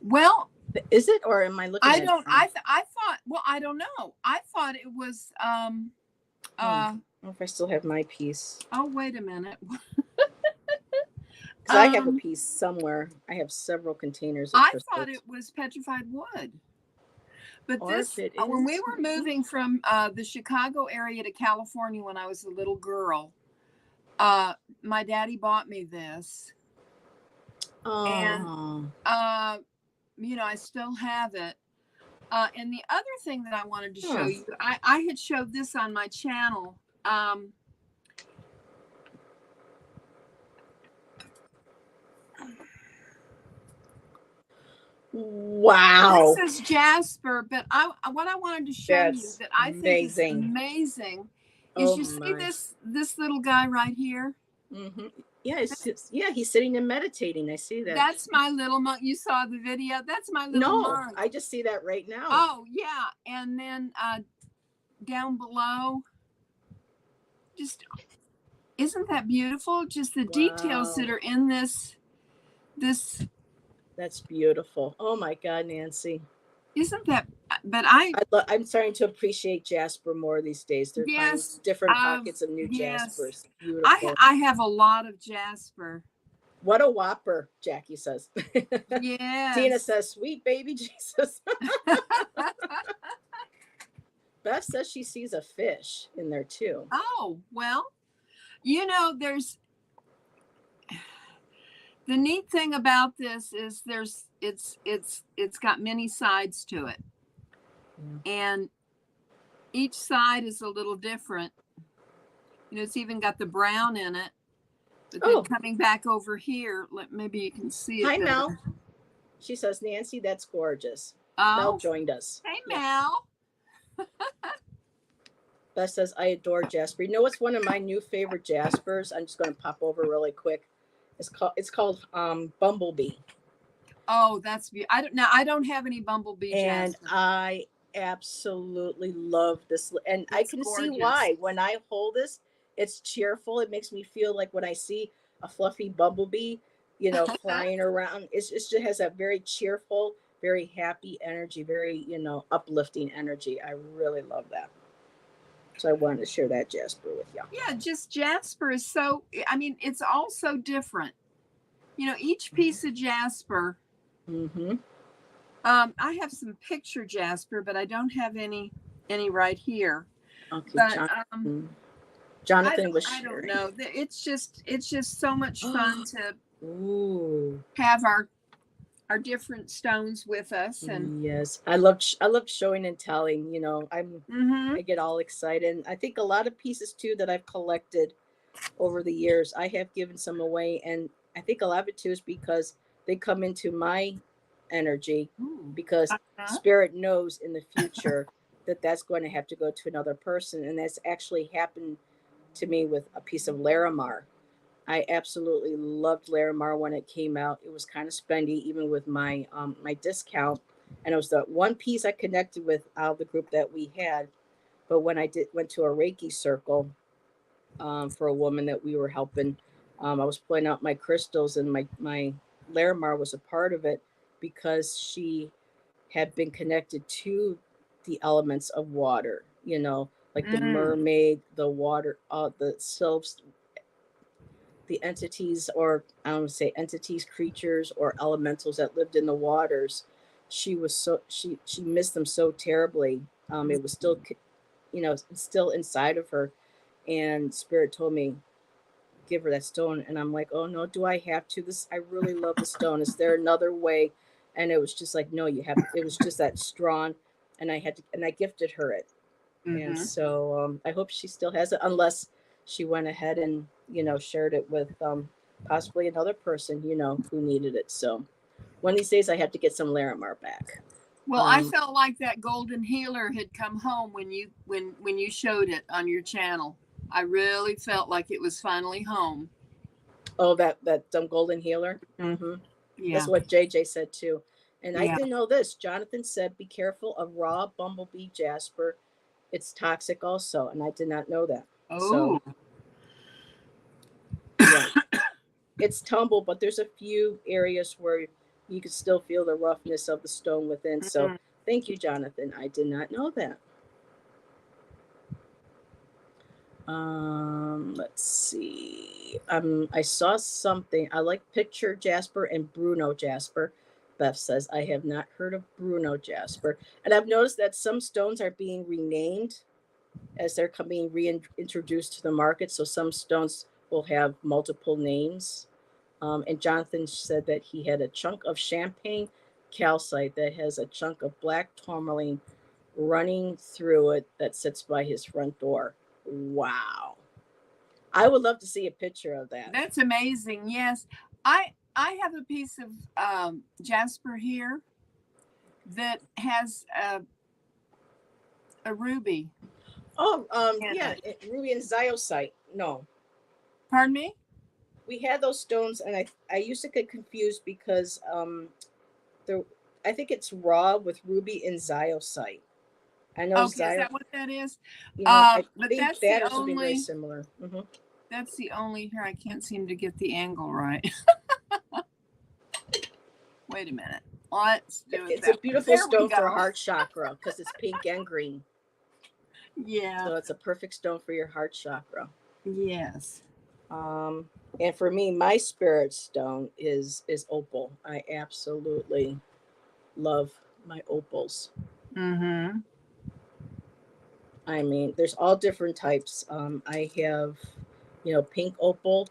Well, Is it, or am I looking I at it don't. wrong? I thought. Well, I don't know. I thought it was. Oh, I Uh. don't know if I still have my piece. Oh, wait a minute. Because I have a piece somewhere. I have several containers of I thought crystals. it was petrified wood. But Or if this, it when we is, were maybe. moving from the Chicago area to California when I was a little girl, my daddy bought me this, And, Oh. I still have it. And the other thing that I wanted to show Huh. you, I had showed this on my channel. Wow. This is Jasper, but what I wanted to show you That's that I think is amazing. amazing is Oh you see my. this little guy right here. Mm-hmm. Yeah, yeah, he's sitting and meditating. I see that. That's my little monk. You saw the video. That's my little No, monk. I just see that right now. Oh yeah, and then down below, just isn't that beautiful? Just the details Wow. that are in this. That's beautiful. Oh my God, Nancy. Isn't that? But I'm starting to appreciate Jasper more these days. They're finding yes, different pockets of new yes. Jaspers. Beautiful. I have a lot of Jasper. What a whopper, Jackie says. Tina Yes. says, sweet baby Jesus. Beth says she sees a fish in there too. Oh, well, there's the neat thing about this is it's got many sides to it. Yeah. And each side is a little different. It's even got the brown in it. But then coming back over here, maybe you can see it. Hi, Mel. She says, Nancy, that's gorgeous. Oh. Mel joined us. Hey, Mel. Beth says, I adore Jasper. You know what's one of my new favorite Jaspers? I'm just going to pop over really quick. It's called Bumblebee. Oh, that's beautiful. I don't have any Bumblebee and Jasper. I absolutely love this, and I can gorgeous. see why. When I hold this, it's cheerful. It makes me feel like when I see a fluffy bumblebee, flying around, it just has a very cheerful, very happy energy, very uplifting energy. I really love that. So I wanted to share that Jasper with you. Yeah, just Jasper is so, it's all so different. Each piece of Jasper. Mm-hmm. I have some picture Jasper, but I don't have any right here. Okay, but Jonathan was sharing. sharing. I don't know. It's just so much fun to Ooh. have our different stones with us. And yes, I love showing and telling. I get all excited. I think a lot of pieces too that I've collected over the years, I have given some away, and I think a lot of it too is because they come into my energy. Because Spirit knows in the future that that's going to have to go to another person, and that's actually happened to me with a piece of Larimar. I absolutely loved Larimar when it came out. It was kind of spendy, even with my my discount, and it was the one piece I connected with out of the group that we had. But when I went to a Reiki circle for a woman that we were helping, I was pulling out my crystals, and my Larimar was a part of it because she had been connected to the elements of water. Like the mermaid, the water, the sylphs, the entities, or I don't say entities, creatures, or elementals that lived in the waters. She missed them so terribly. It was still, still inside of her, and Spirit told me, give her that stone, and I'm like, oh no, do I have to? I really love the stone. Is there another way? And it was just like, no, you have. It was just that strong, and I gifted her it. And so I hope she still has it, unless she went ahead and shared it with possibly another person who needed it. So one of these days I have to get some Larimar back. Well, I felt like that golden healer had come home when you showed it on your channel. I really felt like it was finally home. Oh, that golden healer. Mm-hmm. Yeah. That's what JJ said too. And I didn't know this. Jonathan said, be careful of raw bumblebee Jasper. It's toxic also, and I did not know that. Oh. So, yeah. It's tumble, but there's a few areas where you can still feel the roughness of the stone within. So thank you, Jonathan. I did not know that. Let's see. I saw something. I like picture Jasper and Bruno Jasper. Beth says, I have not heard of Bruno Jasper. And I've noticed that some stones are being renamed as they're being reintroduced to the market. So some stones will have multiple names. And Jonathan said that he had a chunk of champagne calcite that has a chunk of black tourmaline running through it that sits by his front door. Wow. I would love to see a picture of that. That's amazing. Yes. I have a piece of jasper here that has a ruby Oh, in yeah, it. ruby and ziosite. No, Pardon me? we had those stones, and I used to get confused because there, I think it's raw with ruby and ziosite. I know Okay, is that what that is? I But think that or something very similar. that's the only here. I can't seem to get the angle right. Wait a minute. Let's do it. It's a beautiful there we stone for go. heart chakra because it's pink and green. Yeah. So it's a perfect stone for your heart chakra. Yes. And for me, my spirit stone is opal. I absolutely love my opals. Mm-hmm. I mean, there's all different types. I have, pink opal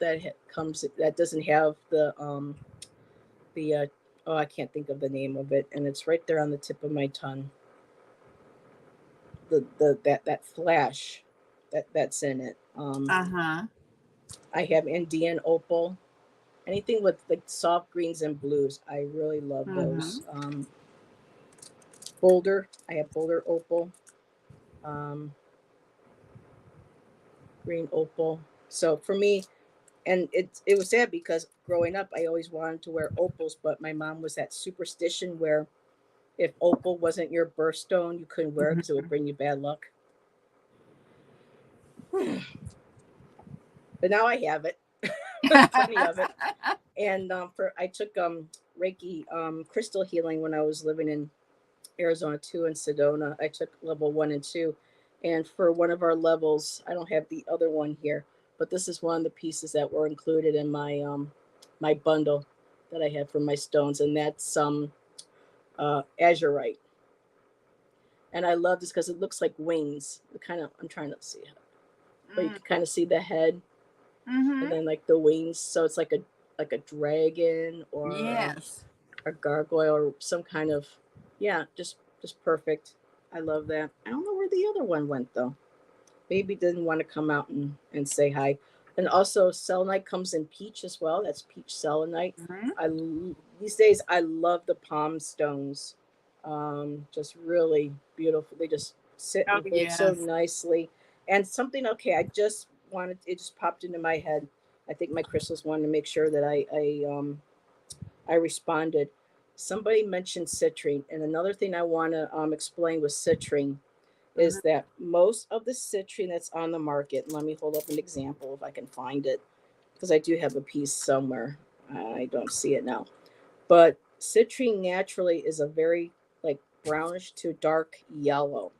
comes that doesn't have the oh, I can't think of the name of it, and it's right there on the tip of my tongue. That flash that's in it. Uh-huh. I have Indian opal. Anything with like soft greens and blues, I really love those. Mm-hmm. Boulder, I have Boulder opal, um, green opal. So for me, and it was sad because growing up, I always wanted to wear opals, but my mom was that superstition where if opal wasn't your birthstone, you couldn't wear it because it would bring you bad luck. But now I have it, plenty of it. And I took Reiki crystal healing when I was living in Arizona 2 in Sedona. I took level 1 and 2. And for one of our levels, I don't have the other one here, but this is one of the pieces that were included in my bundle that I had for my stones, and that's azurite. And I love this because it looks like wings. I'm trying to see, but you can kind of see the head, and Mm-hmm. then like the wings. So it's like a dragon or Yes. a gargoyle or some kind of, yeah, just perfect. I love that. I don't know where the other one went though. Maybe didn't want to come out and say hi. And also selenite comes in peach as well. That's peach selenite. Mm-hmm. These days I love the palm stones. Just really beautiful. They just sit Oh and bake so yes. nicely. And something, okay, I just wanted, it just popped into my head. I think my crystals wanted to make sure that I responded. Somebody mentioned citrine, and another thing I want to explain with citrine Mm-hmm. is that most of the citrine that's on the market, and let me hold up an example if I can find it, because I do have a piece somewhere. I don't see it now. But citrine naturally is a very like brownish to dark yellow.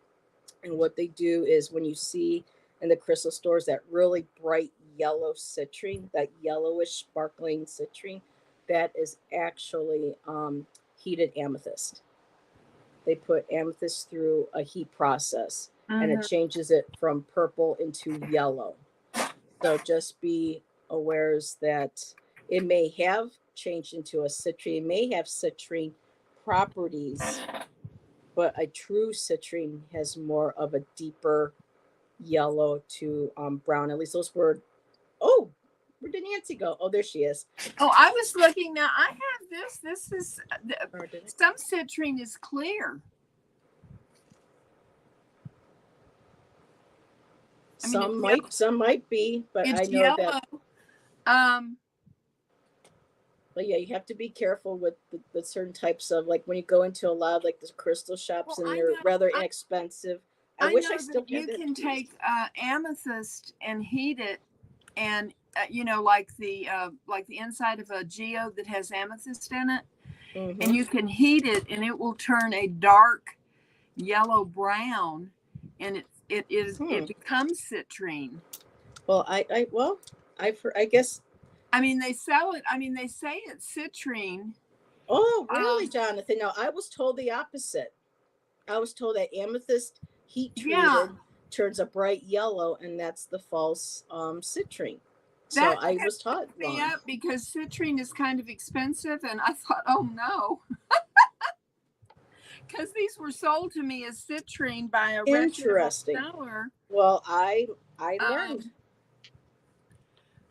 And what they do is when you see in the crystal stores that really bright yellow citrine, that yellowish sparkling citrine, that is actually heated amethyst. They put amethyst through a heat process and it Mm-hmm. changes it from purple into yellow. So just be aware that it may have changed into a citrine, it may have citrine properties, but a true citrine has more of a deeper yellow to brown. At least those were. Oh, where did Nancy go? Oh, there she is. Oh, I was looking now. I have this. This is Or did it? some citrine is clear. I mean, it's yellow. Some might be, but I It's know that. yellow. Um. But yeah, you have to be careful with the certain types of like when you go into a lot of like the crystal shops Well, and I they're know. rather inexpensive. I I wish know I still that had you that can piece. take amethyst and heat it, and like the inside of a geode that has amethyst in it, and Mm-hmm. you can heat it, and it will turn a dark yellow brown, and Hmm. it becomes citrine. Well, I guess. I mean, they sell it. I mean, they say it's citrine. Oh, really, Um, Jonathan? No, I was told the opposite. I was told that amethyst heat yeah. treated turns a bright yellow, and that's the false citrine. So That I was taught me wrong. up because citrine is kind of expensive, and I thought, oh no, because these were sold to me as citrine by a reputable Interesting. seller. Well, I learned. Um,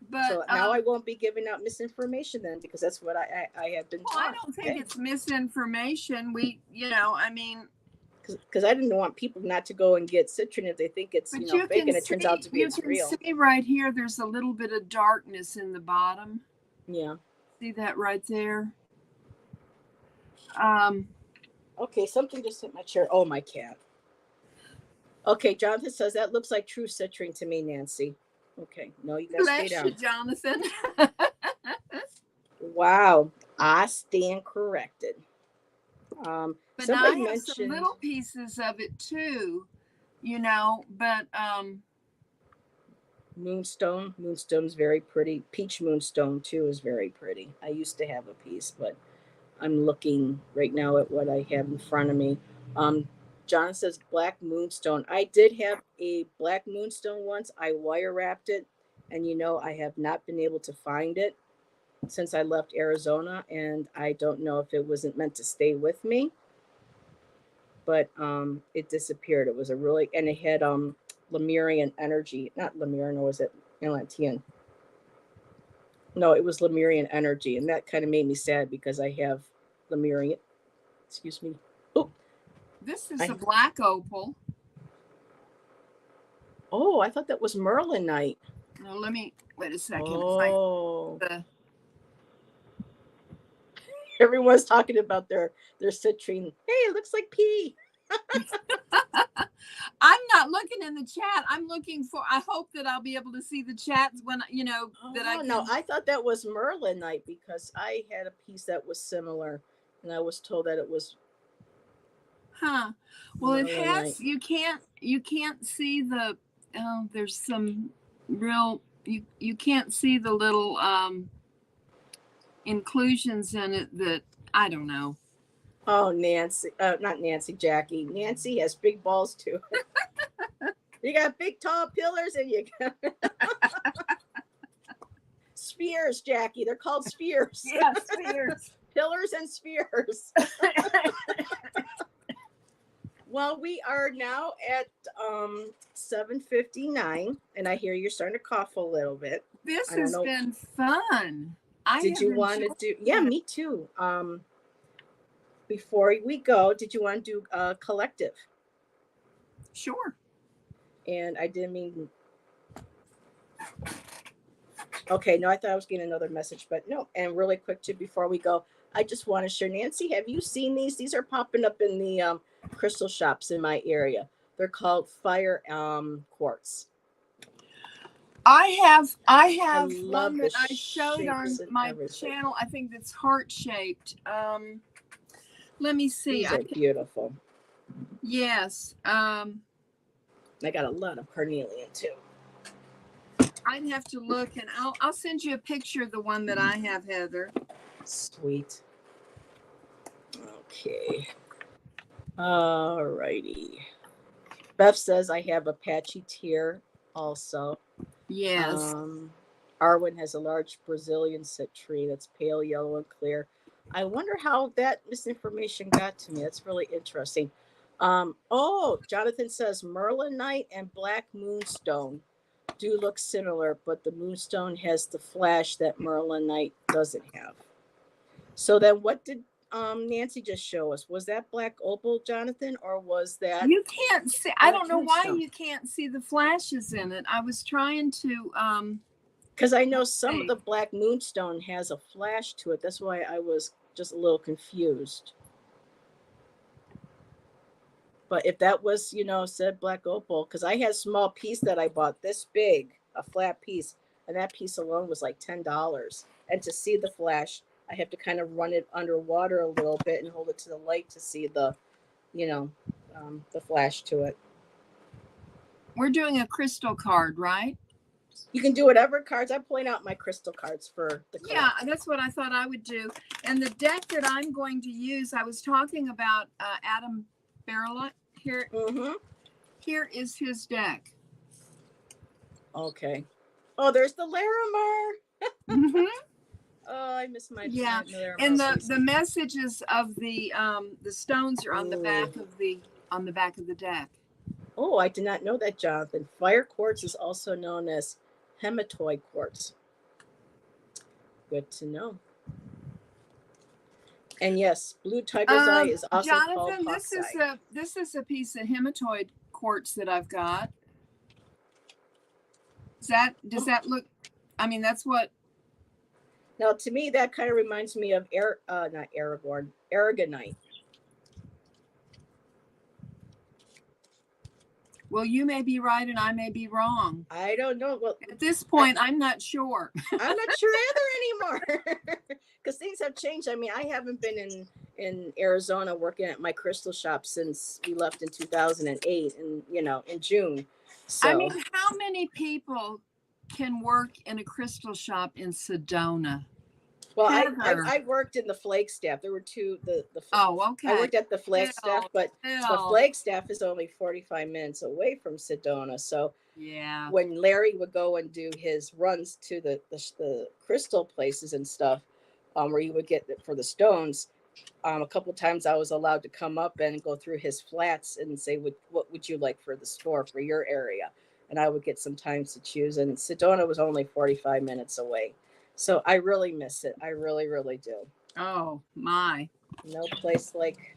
but So now I won't be giving out misinformation then, because that's what I have been well, I taught. don't think Okay. it's misinformation. I mean, Because I didn't want people not to go and get Citrin if they think it's but fake, and it turns out to be you it's can real. see right here. There's a little bit of darkness in the bottom. Yeah. See that right there? Um, Okay, something just hit my chair. Oh, my cat. Okay, Jonathan says that looks like true citrine to me, Nancy. Okay, no, you guys stay bless you, down. Jonathan. Wow, I stand corrected. But now I Somebody have some mentioned little pieces of it too, but moonstone. Moonstone's very pretty. Peach moonstone too is very pretty. I used to have a piece, but I'm looking right now at what I have in front of me. Um, John says black moonstone. I did have a black moonstone once. I wire wrapped it, and I have not been able to find it since I left Arizona, and I don't know if it wasn't meant to stay with me, but it disappeared. It was a really and it had Lemurian energy, not Lemurian, or was it Atlantean? No, it was Lemurian energy, and that kind of made me sad because I have Lemurian. Excuse me. Oh, this is a I black opal. I thought that was Merlinite. Now, let me wait a second. Oh, The, everyone's talking about their citrine. Hey, it looks like pea. I'm not looking in the chat. I'm looking for. I hope that I'll be able to see the chats when that I Oh no, can. I thought that was Merlinite because I had a piece that was similar, and I was told that it was Huh. Well, it Merlinite. has. You can't see the. Oh, there's some real. You can't see the little inclusions in it that I don't know. Oh, Nancy, not Nancy, Jackie. Nancy has big balls too. You got big, tall pillars, and you got spheres, Jackie. They're called spheres. Yeah, spheres. Pillars and spheres. Well, we are now at 7:59, and I hear you're starting to cough a little bit. This I don't has know. been fun. I Did have you want to enjoyed do? Yeah, it. me too. Before we go, did you want to do collective? Sure. And I didn't mean. Okay, no, I thought I was getting another message, but no. And really quick too, before we go, I just want to share. Nancy, have you seen these? These are popping up in the crystal shops in my area. They're called fire quartz. I I have one love the that I showed on shapes and my everything. channel. I think that's heart shaped. Let me see. These are beautiful. Yes. I got a lot of carnelian too. I'd have to look, and I'll send you a picture of the one that I have, Heather. Sweet. Okay. All righty. Beth says I have Apache tear also. Yes. Arwen has a large Brazilian citrine that's pale yellow and clear. I wonder how that misinformation got to me. That's really interesting. Jonathan says Merlinite and Black Moonstone do look similar, but the Moonstone has the flash that Merlinite doesn't have. So then, what did Nancy just show us? Was that black opal, Jonathan, or was that? You can't see. I don't know why you can't see the flashes in it. I was trying to. Because I know some of the black moonstone has a flash to it. That's why I was just a little confused. But if that was, said black opal, because I had a small piece that I bought this big, a flat piece, and that piece alone was like $10. And to see the flash, I have to kind of run it underwater a little bit and hold it to the light to see the flash to it. We're doing a crystal card, right? You can do whatever cards. I'm pulling out my crystal cards for the collection. Yeah, that's what I thought I would do. And the deck that I'm going to use, I was talking about Adam Barrelot here. Mm-hmm. Here is his deck. Okay. Oh, there's the Larimar. Hmm. Oh, I miss my Yeah, Larimar and the season. messages of the stones are on the Ooh. back of the deck. Oh, I did not know that, Jonathan. Fire quartz is also known as hematoid quartz. Good to know. And yes, blue tiger's eye is also called Jonathan, hawk's eye. this is a piece of hematoid quartz that I've got. Does Oh, that look? I mean, that's what. now, to me, that kind of reminds me of not Aragorn, Aragonite. Well, you may be right and I may be wrong. I don't know. Well, At this point, I'm not sure. I'm not sure either anymore because things have changed. I mean, I haven't been in Arizona working at my crystal shop since we left in 2008, and in June. I So, mean, how many people can work in a crystal shop in Sedona? well, Heather. I worked in the Flagstaff. There were two Oh, I okay. worked at the Flagstaff, Still, but the still. Flagstaff is only 45 minutes away from Sedona. So Yeah. when Larry would go and do his runs to the crystal places and stuff, where he would get it for the stones, a couple of times I was allowed to come up and go through his flats and say, what would you like for the store for your area? And I would get some times to choose. And Sedona was only 45 minutes away. So I really miss it. I really, really do. Oh, my. No place like,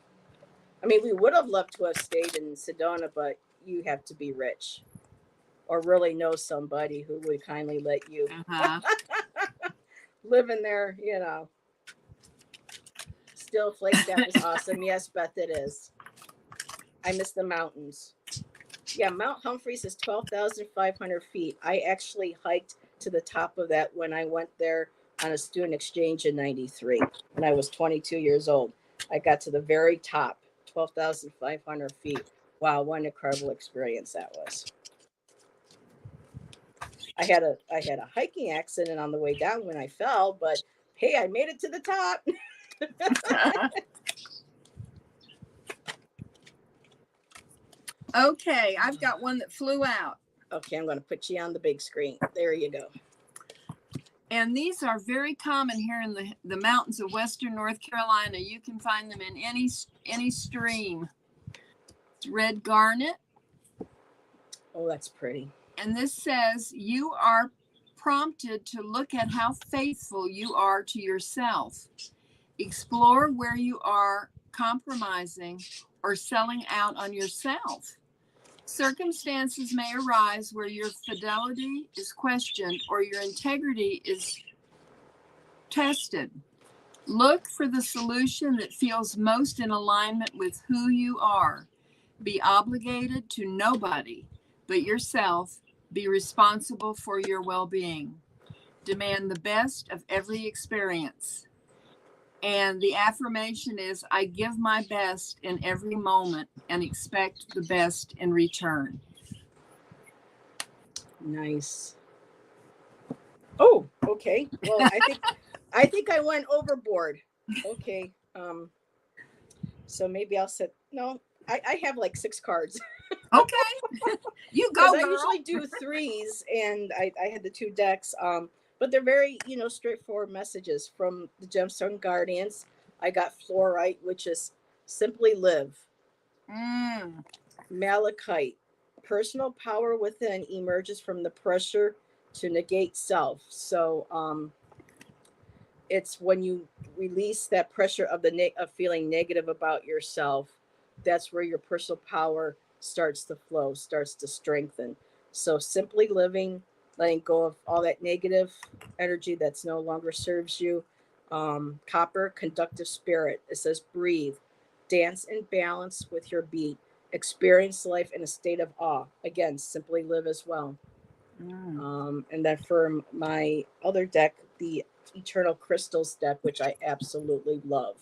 I mean, we would have loved to have stayed in Sedona, but you have to be rich or really know somebody who would kindly let you Uh-huh. live in there. Still, Flagstaff is awesome. Yes, Beth, it is. I miss the mountains. Yeah, Mount Humphreys is 12,500 feet. I actually hiked to the top of that when I went there on a student exchange in 93 when I was 22 years old. I got to the very top, 12,500 feet. Wow, what an incredible experience that was. I had a hiking accident on the way down when I fell, but hey, I made it to the top. Okay, I've got one that flew out. Okay, I'm going to put you on the big screen. There you go. And these are very common here in the mountains of western North Carolina. You can find them in any stream. It's red garnet. Oh, that's pretty. And this says you are prompted to look at how faithful you are to yourself. Explore where you are compromising or selling out on yourself. Circumstances may arise where your fidelity is questioned or your integrity is tested. Look for the solution that feels most in alignment with who you are. Be obligated to nobody but yourself. Be responsible for your well-being. Demand the best of every experience. And the affirmation is, I give my best in every moment and expect the best in return. Nice. Oh, okay. Well, I think I went overboard. Okay. So maybe I'll set no, I have like 6 cards. Okay. You Because go, I girl. usually do threes and I had the 2 decks. But they're very, straightforward messages from the Gemstone Guardians. I got Fluorite, which is simply live. Malachite, personal power within emerges from the pressure to negate self. So it's when you release that pressure of of feeling negative about yourself, that's where your personal power starts to flow, starts to strengthen. So simply living, letting go of all that negative energy that's no longer serves you. Copper, conductive spirit. It says breathe, dance in balance with your beat, experience life in a state of awe. Again, simply live as well. And then for my other deck, the Eternal Crystals deck, which I absolutely love.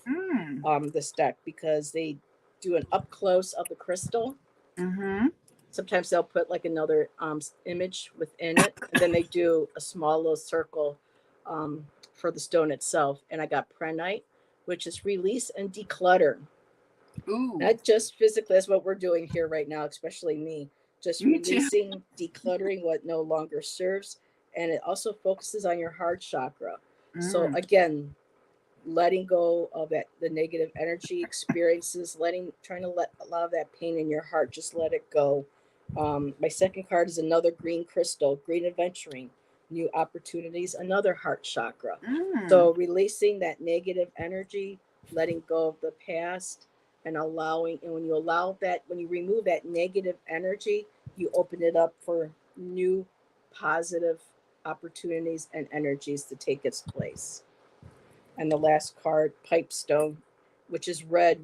This deck because they do an up close of the crystal. Sometimes they'll put like another image within it, and then they do a small little circle for the stone itself. And I got Prenite, which is release and declutter. Ooh. Not just physically, that's what we're doing here right now, especially me. Just Me too. releasing, decluttering what no longer serves, and it also focuses on your heart chakra. So Mm. again, letting go of that the negative energy experiences, trying to let a lot of that pain in your heart, just let it go. My second card is another green crystal, green adventuring, new opportunities, another heart chakra. Mm. So releasing that negative energy, letting go of the past, and allowing, and when you remove that negative energy, you open it up for new positive opportunities and energies to take its place. And the last card, Pipestone, which is red,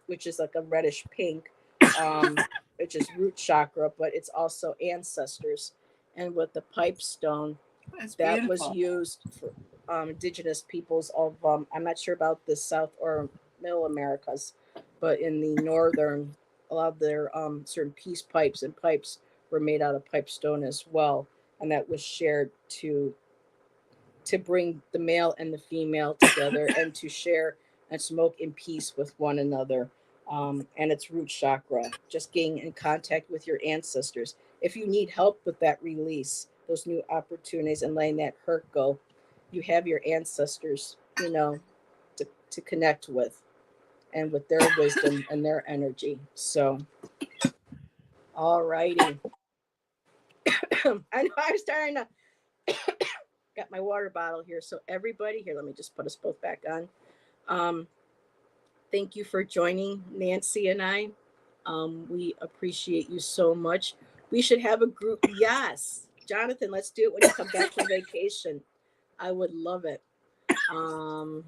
which is like a reddish pink, um, which is root chakra, but it's also ancestors. And with the Pipestone, That's that was beautiful. used for indigenous peoples of, I'm not sure about the South or Middle Americas, but in the northern, a lot of their certain peace pipes and pipes were made out of pipestone as well, and that was shared to bring the male and the female together and to share and smoke in peace with one another. And it's root chakra, just getting in contact with your ancestors. If you need help with that release, those new opportunities, and letting that hurt go, you have your ancestors, to connect with, and with their wisdom and their energy. So, all righty. I know I'm starting to got my water bottle here. So everybody, here, let me just put us both back on. Um, Thank you for joining Nancy and I. We appreciate you so much. We should have a group. Yes, Jonathan, let's do it when you come back from vacation. I would love it. Um,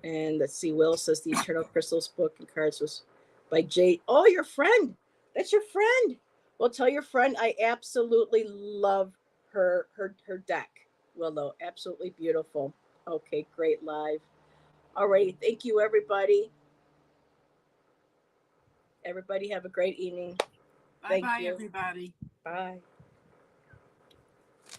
and let's see, Will says the Eternal Crystals book and cards was by Jade. Oh, your friend. That's your friend. Well, tell your friend I absolutely love her deck. Willow, absolutely beautiful. Okay, great live. All right, thank you, everybody. Everybody have a great evening. Bye Thank bye, you. everybody. Bye.